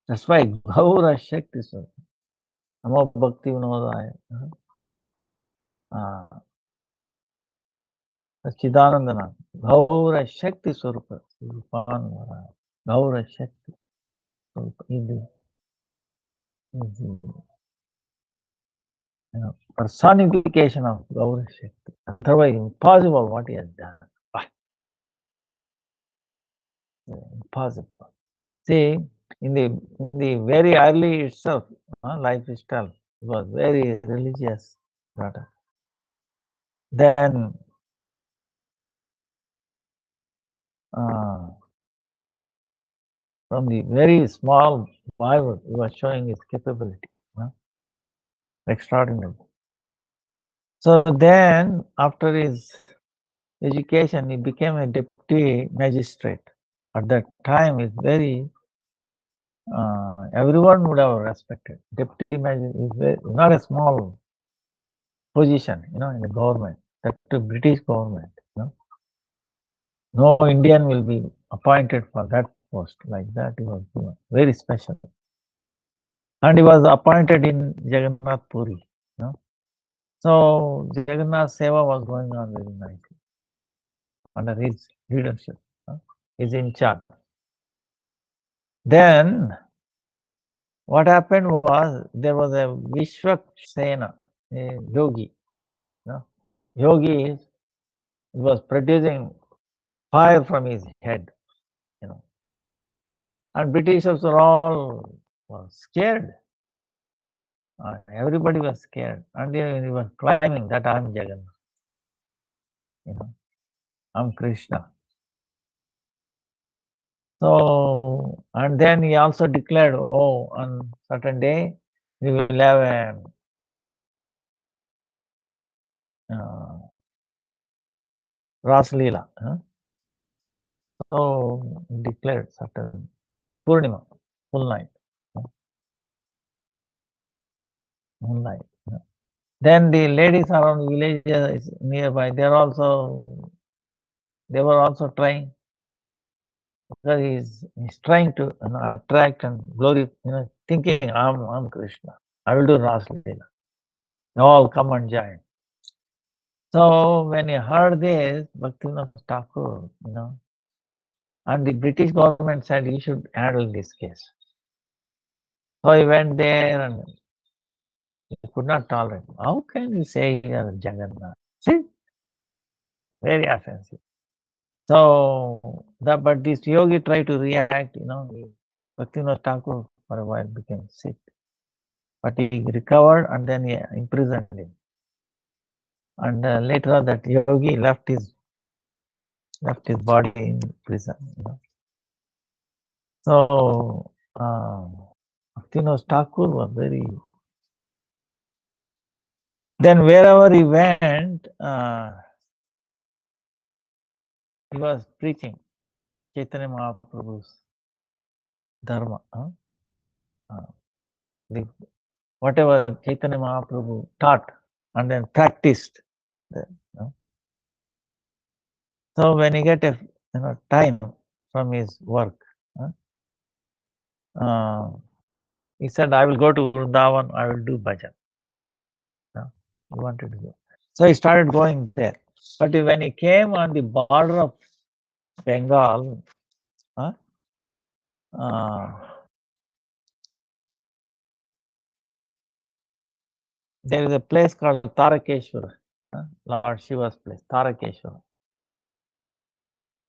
that's why Gaura Shakti Swarupa. Namo Bhaktivinodaya. Chidanandana. Gaura Shakti Swarupa. Gaura Shakti Swarupa. Is the personification of Gaura Shakti. Otherwise, impossible what he has done. Impossible. See, in the very early itself, life itself, it was very religious. Then, from the very small Bible, he was showing his capability. Extraordinary. So then, after his education, he became a deputy magistrate. At that time, it's very everyone would have respected. Deputy magistrate is not a small position, in the government, that to British government. No Indian will be appointed for that post like that. He was very special, and he was appointed in Jagannath Puri. So Jagannath Seva was going on very nicely under his leadership. He's in charge. Then what happened was there was a Vishwaksena, a yogi. Yogi was producing fire from his head, and Britishers were all scared. Everybody was scared, and he was claiming that I'm Jagannath. I'm Krishna. So, and then he also declared, on certain day we will have a Ras Leela. So he declared certain Purnima, full night. Moonlight. Then the ladies around villages nearby, they were also trying, because he's trying to attract and glory, thinking I'm Krishna. I will do Ras Leela. All come and join. So when he heard this, Bhaktivinoda Thakur, and the British government said he should handle this case. So he went there and he could not tolerate. How can you say you are Jagannath? See, very offensive. So, but this yogi tried to react, Bhaktivinoda Thakur for a while became sick. But he recovered and then he imprisoned him. And later on, that yogi left his body in prison. So Bhaktivinoda Thakur was very. Then wherever he went, he was preaching Chaitanya Mahaprabhu's dharma. Whatever Chaitanya Mahaprabhu taught and then practiced. So when he get a time from his work, he said, "I will go to Vrindavan. I will do bhajan." He wanted to go. So he started going there. But when he came on the border of Bengal, there is a place called Tarakeshwara, Lord Shiva's place, Tarakeshwara.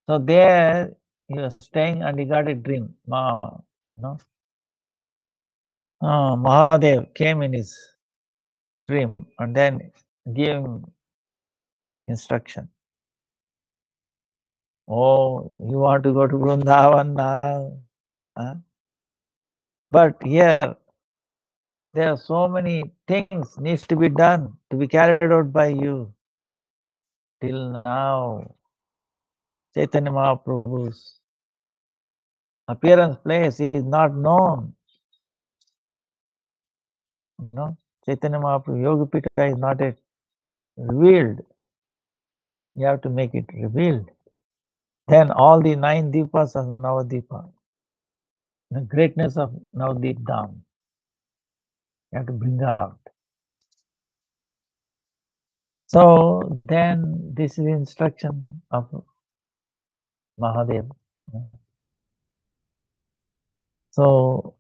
So there he was staying and he got a dream. Mahadev came in his dream and then gave him instruction. Oh, you want to go to Vrindavan now? But here there are so many things needs to be done, to be carried out by you. Till now, Chaitanya Mahaprabhu's appearance place is not known. Chaitanya Mahaprabhu Yoga Pita is not yet revealed. You have to make it revealed. Then all the 9 Deepas are Navadipa. The greatness of Navadip Dham. You have to bring out. So then this is the instruction of Mahadev. So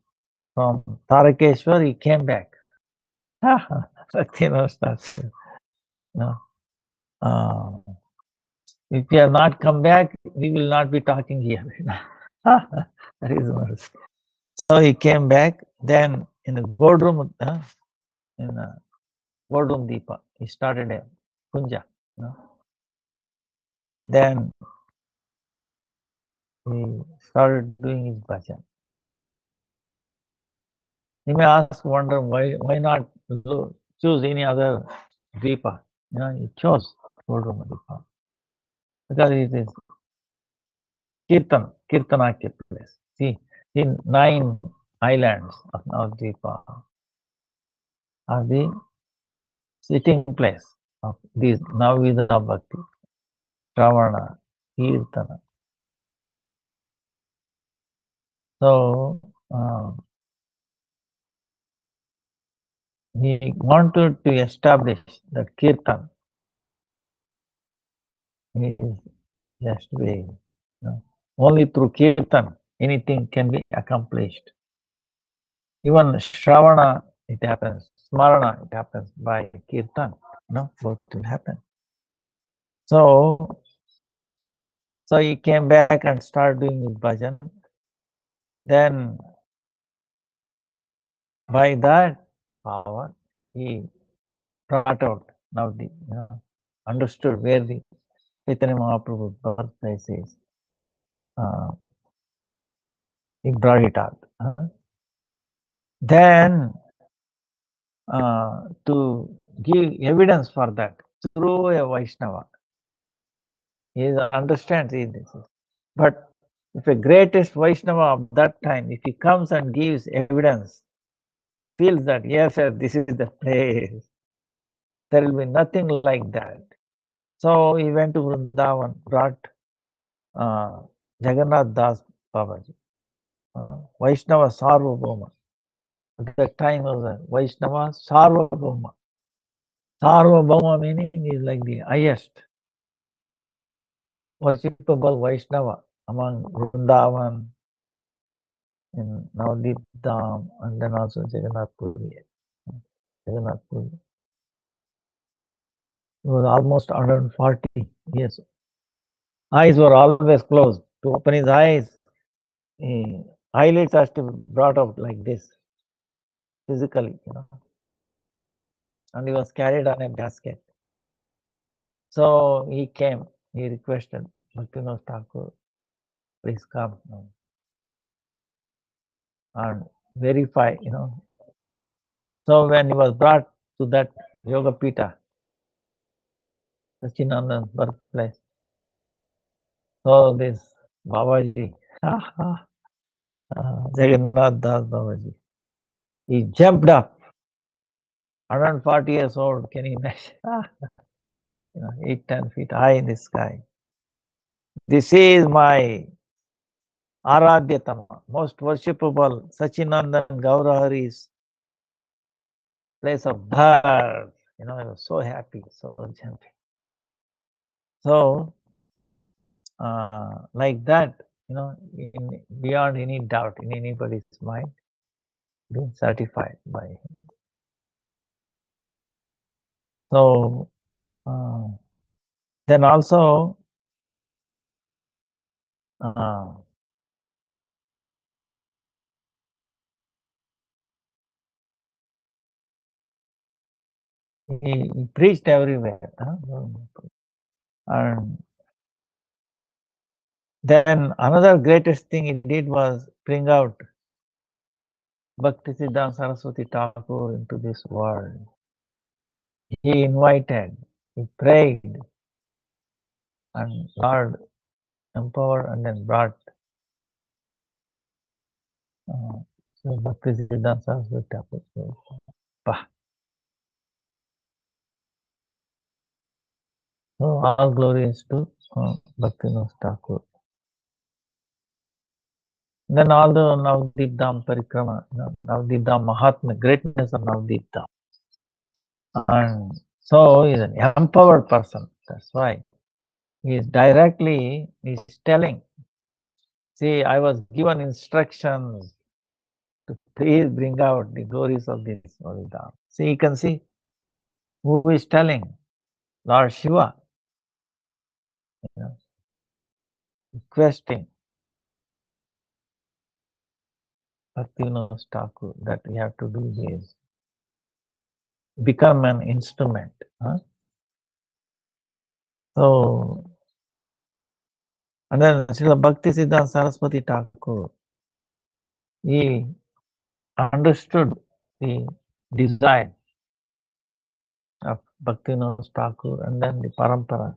from Tarakeshwar he came back. If you have not come back, we will not be talking here. That is mercy. So he came back. Then in the boardroom, in the boardroom Deepa, he started a kunja. Then he started doing his bhajan. You may ask, wonder why not choose any other Deepa? He chose boardroom Deepa because it is Kirtanakya place. See, in 9 islands of Navadvipa are the sitting place of these Navvidha Bhakti, Shravana, Kirtana. So he wanted to establish that Kirtan is just way. Only through Kirtan anything can be accomplished. Even Shravana, it happens. Smarana, it happens by Kirtan. Both will happen. So he came back and started doing his bhajan. Then by that power, he brought out now understood where the Chaitanya Mahaprabhu's birthplace is. He brought it out. Then to give evidence for that through a Vaishnava, he understands this. But if a greatest Vaishnava of that time, if he comes and gives evidence, feels that yes, sir, this is the place, there will be nothing like that. So he went to Vrindavan, brought Jagannath Das Babaji, Vaishnava Sarvabhauma. At that time was a Vaishnava Sarvabhauma. Sarvabhauma meaning is like the highest worshipable Vaishnava among Vrindavan, in Navadip Dham, and then also Jagannath Puri. Jagannath Puri. He was almost 140 years. Eyes were always closed. To open his eyes, eyelids has to be brought out like this, physically, and he was carried on a basket. So he came, he requested Bhaktivinoda Thakur, please come and verify, So when he was brought to that Yoga Pita, Sachinandan's birthplace, so this Babaji, Jagannath Das Babaji, he jumped up, 140 years old, can you imagine? 8-10 feet high in the sky. This is my Aradhyatama, most worshipable Sachinandan Gaura Hari's place of birth. I was so happy, so jumping. So, like that, beyond any doubt in anybody's mind, being certified by him. So, then also, he preached everywhere. And then another greatest thing he did was bring out Bhakti-Siddhanta Saraswati Thakur into this world. He invited, he prayed, and Lord empowered and then brought Bhakti-Siddhanta Saraswati Thakur. So all glory is to Bhaktivinoda Thakur. Then all the Navdeep Dham Parikrama, Navdeep Dham Mahatma, greatness of Navdeep Dham. And so he is an empowered person. That's why he is directly, he's telling, see, I was given instructions to please bring out the glories of this Holy Dham. See, you can see who is telling, Lord Shiva, requesting Bhaktivinoda Thakur that we have to do this, become an instrument. So, and then Srila Bhakti-Siddhanta Saraswati Thakur, he understood the design of Bhaktivinoda Thakur and then the parampara.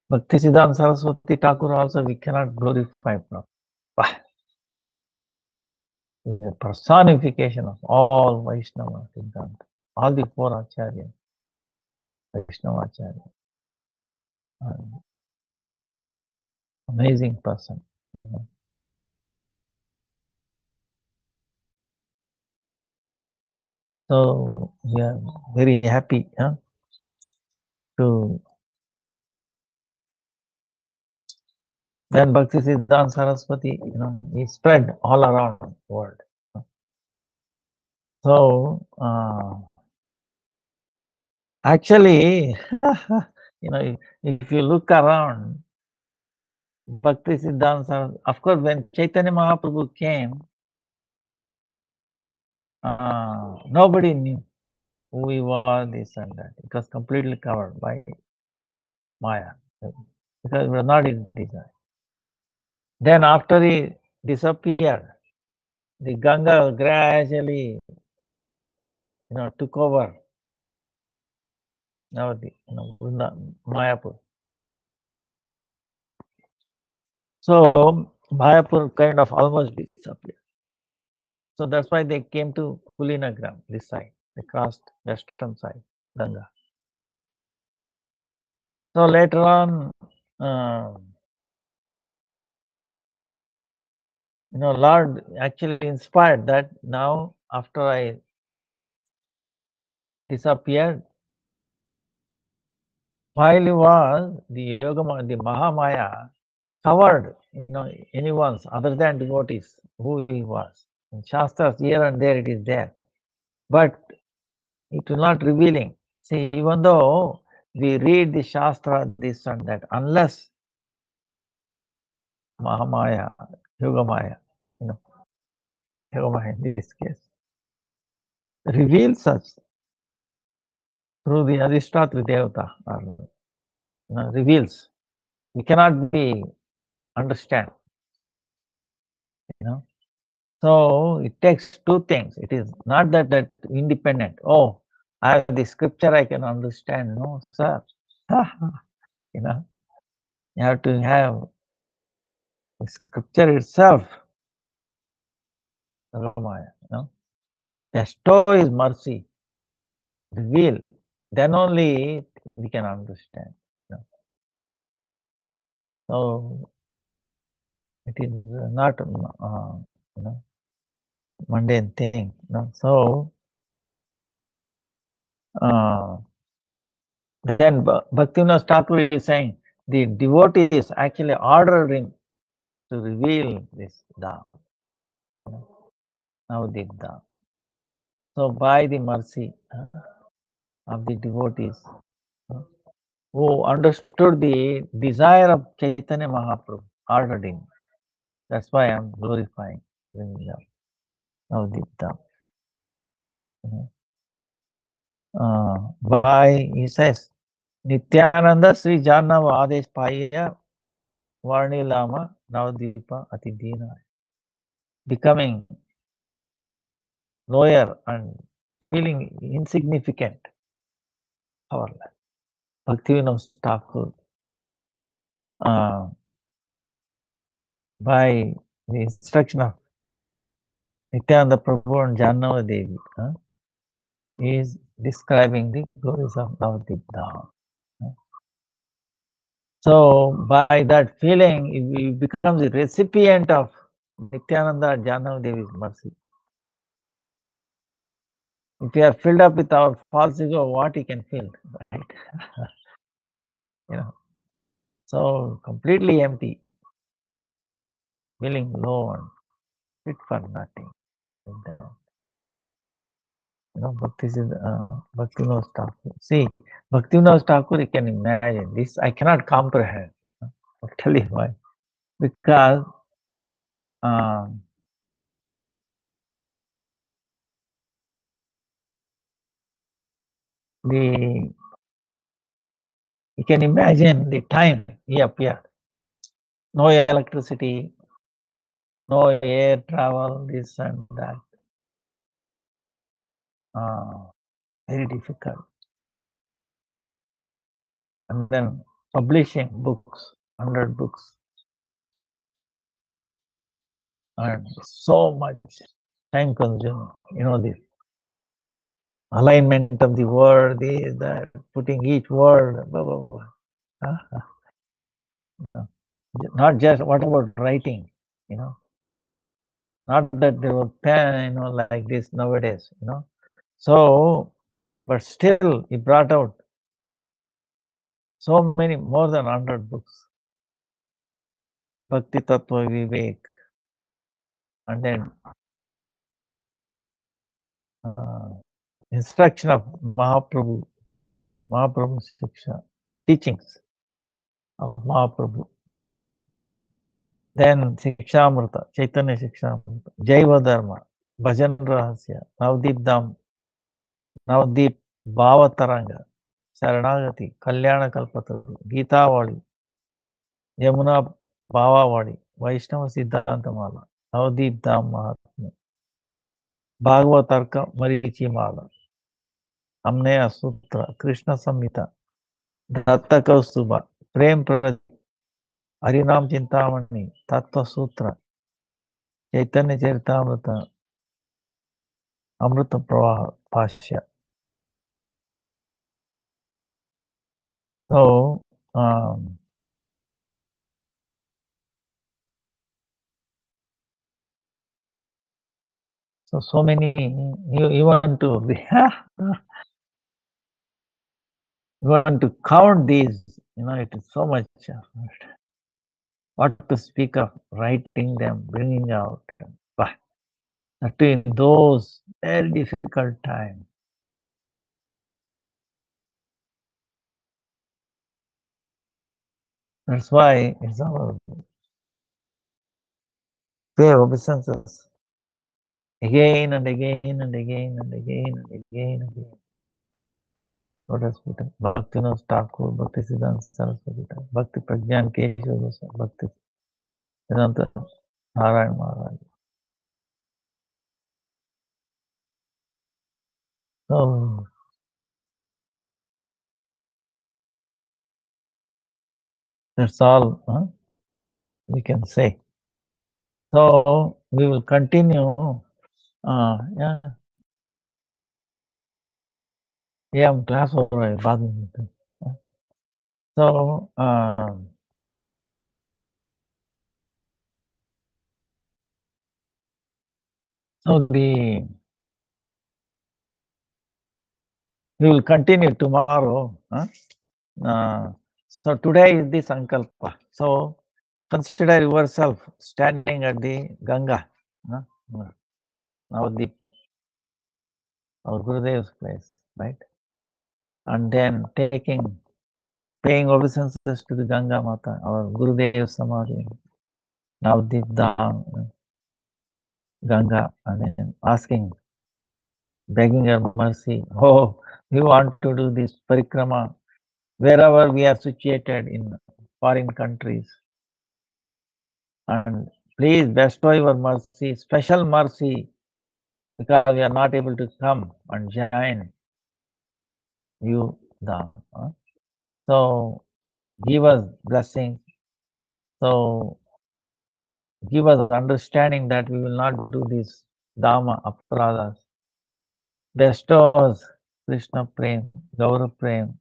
Bhakti-Siddhanta Saraswati Thakur also we cannot glorify. Is a personification of all Vaishnava Siddhanta, all the four Acharyas, Vaishnava Acharya. Amazing person. So we are very happy to then Bhakti-Siddhanta Saraswati, he spread all around the world. So actually, if you look around, Bhakti-Siddhanta, of course, when Chaitanya Mahaprabhu came, nobody knew who he was, this and that. It was completely covered by Maya, because it was not his design. Then after he disappeared, the Ganga gradually, took over. Now the Mayapur. So Mayapur kind of almost disappeared. So that's why they came to Kulinagram, this side. They crossed western side, Ganga. So later on, Lord actually inspired that now after I disappeared, while he was the Mahamaya covered, anyone's other than devotees, who he was. In Shastras, here and there it is there. But it will not revealing. See, even though we read the Shastra, this and that, unless Mahamaya, Yogamaya, Yogamaya in this case, reveals us. through the Adhishtatri Devata, or reveals. We cannot be understand. So it takes two things. It is not that independent. Oh, I have the scripture, I can understand. No, sir. you know, you have to have the scripture itself. Ramaya, bestow His mercy, reveal. Then only we can understand. So it is not mundane thing. So then Bhaktivinoda Thakur is saying the devotees actually ordered him to reveal this Dham, Navadip Dham. So by the mercy of the devotees who understood the desire of Chaitanya Mahaprabhu, ordered him. That's why I'm glorifying Navadip Dham. By, he says, Nityananda Sri Janava Adesh Paya Varni Lama Navadipa Atidina, becoming lower and feeling insignificant, powerless. Bhaktivinoda Thakur, by the instruction of Nityananda Prabhu and Jannava Devi, is describing the glories of Navadip Dham. So by that feeling, we become the recipient of Nityananda Jannava Devi's mercy. If we are filled up with our false ego, what he can feel, right? So completely empty, feeling low and fit for nothing. Bhaktivinoda Thakur. See, Bhaktivinoda Thakur, you can imagine this. I cannot comprehend. I'll tell you why. Because you can imagine the time he appeared. No electricity, no air travel, this and that. Very difficult. And then publishing books, 100 books. And so much time consuming. The alignment of the word, that putting each word, blah, blah, blah. Not just what about writing, not that there was pen, like this nowadays, So, but still he brought out so many, more than 100 books. Bhakti Tattva Vivek, and then instruction of Mahaprabhu Shiksha, teachings of Mahaprabhu. Then Shikshamrita, Chaitanya Shikshamrita, Jaiva Dharma, Bhajan Rahasya, Navadip Dham, Navadip Bhavataranga, Saranagati, Kalyana Kalpataru, Gitavadi, Yamuna Bhavavadi, Vaishnava Siddhantamala, Navadip Dham Mahatma, Bhagavatarka Marichi Mala, Amneya Sutra, Krishna Samhita, Datta Kaustuba, Prem Prajit, Harinam Chintamani, Tattva Sutra, Chaitanya Charitamrita, Amrita Pravaha, Bhashya. So, so many, you want to you want to count these, it is so much. What to speak of writing them, bringing out, but in those very difficult times. That's why it's our way of obeisances. Again and again and again and again and again and again. lotus feet of Bhaktivinoda Thakur, Bhakti-Siddhanta Saraswati, Bhakti Prajnan Keshav Goswami, Bhakti-Vidanta Dandi Maharaj. So, that's all we can say. So, we will continue. Yeah, class over. So, we will continue tomorrow. So today is the Sankalpa. So consider yourself standing at the Ganga, now the our Gurudev's place, right? And then paying obeisances to the Ganga Mata, our Gurudev Samadhi, Navadip Dham, Ganga, and then begging her mercy. Oh, we want to do this parikrama wherever we are situated in foreign countries. And please bestow your mercy, special mercy, because we are not able to come and join you down. So give us blessing. So give us understanding that we will not do this Dhamma Aparadas. Bestow us Krishna Prem, Gaura Prem,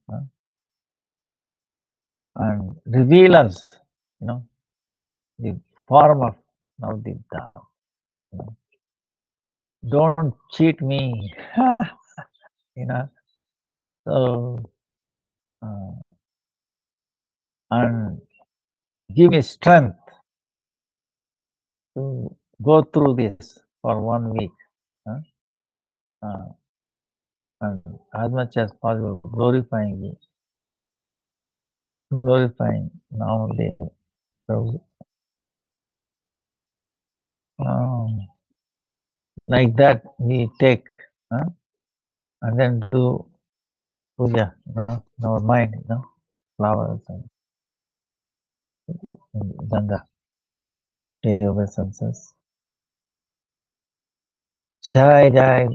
and reveal us, the form of Navadip Dham. Don't cheat me, So, and give me strength to go through this for 1 week. And as much as possible, glorifying nowadays. So, like that, we take and then do puja, in our mind, flowers and Ganga, take obeisances. Jai Jai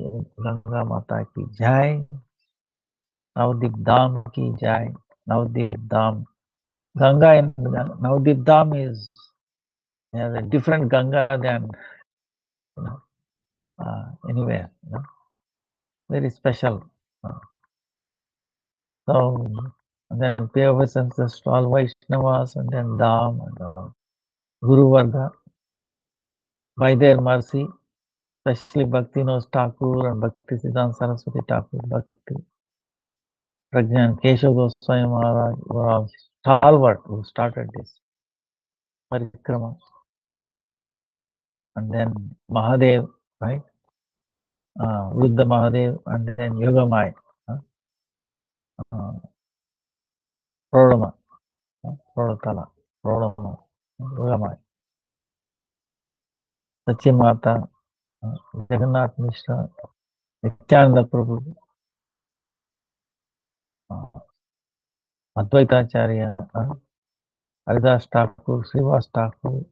Ganga Mata ki Jai, Navadip Dham ki Jai, Navadip Dham. Ganga in Navadip Dham is a different Ganga than anywhere. Very special. So then pay obeisances to all Vaishnavas and then Dham and Guru Varga. By their mercy, especially Bhaktivinoda Thakur and Bhakti-Siddhanta Saraswati Thakur, Bhakti Prajnan Keshav Goswami Maharaj were all stalwart who started this parikrama. And then Mahadev, right? Vruddha Mahadev, and then Yogamai, Prodama, Prodakala, Prodama, Yogamai, Sachimata, Jagannath Mishra, Nityananda Prabhu, Advaita Acharya, Haridas Thakur, Srinivasa Thakur,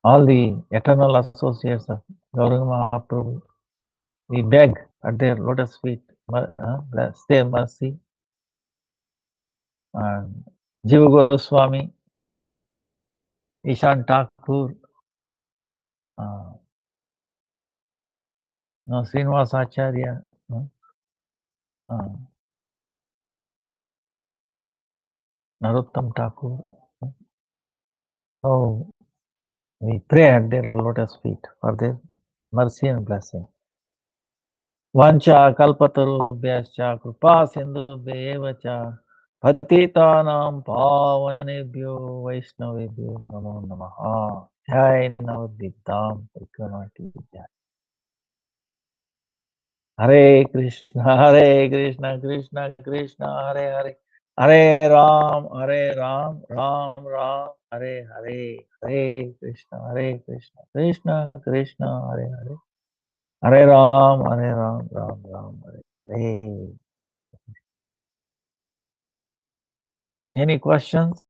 all the eternal associates of Gaura Mahaprabhu, we beg at their lotus feet, bless their mercy. And Jiva Goswami, Ishan Thakur, Srinivasa Acharya, Narottam Thakur. So we pray at their lotus feet for their mercy and blessing. Vancha kalpatarubhyascha kripa sindhubhya cha patitanam pavanebhyo vaishnavebhyo namo namaha. Jai Navadip Dham Parikrama ki jai. Hare Krishna, Krishna Krishna, Hare Hare. Hare Ram, Ram Ram, Hare Hare, Hare Krishna, Krishna Krishna, Hare Hare. Hare Ram, Ram Ram, Hare Hare. Any questions?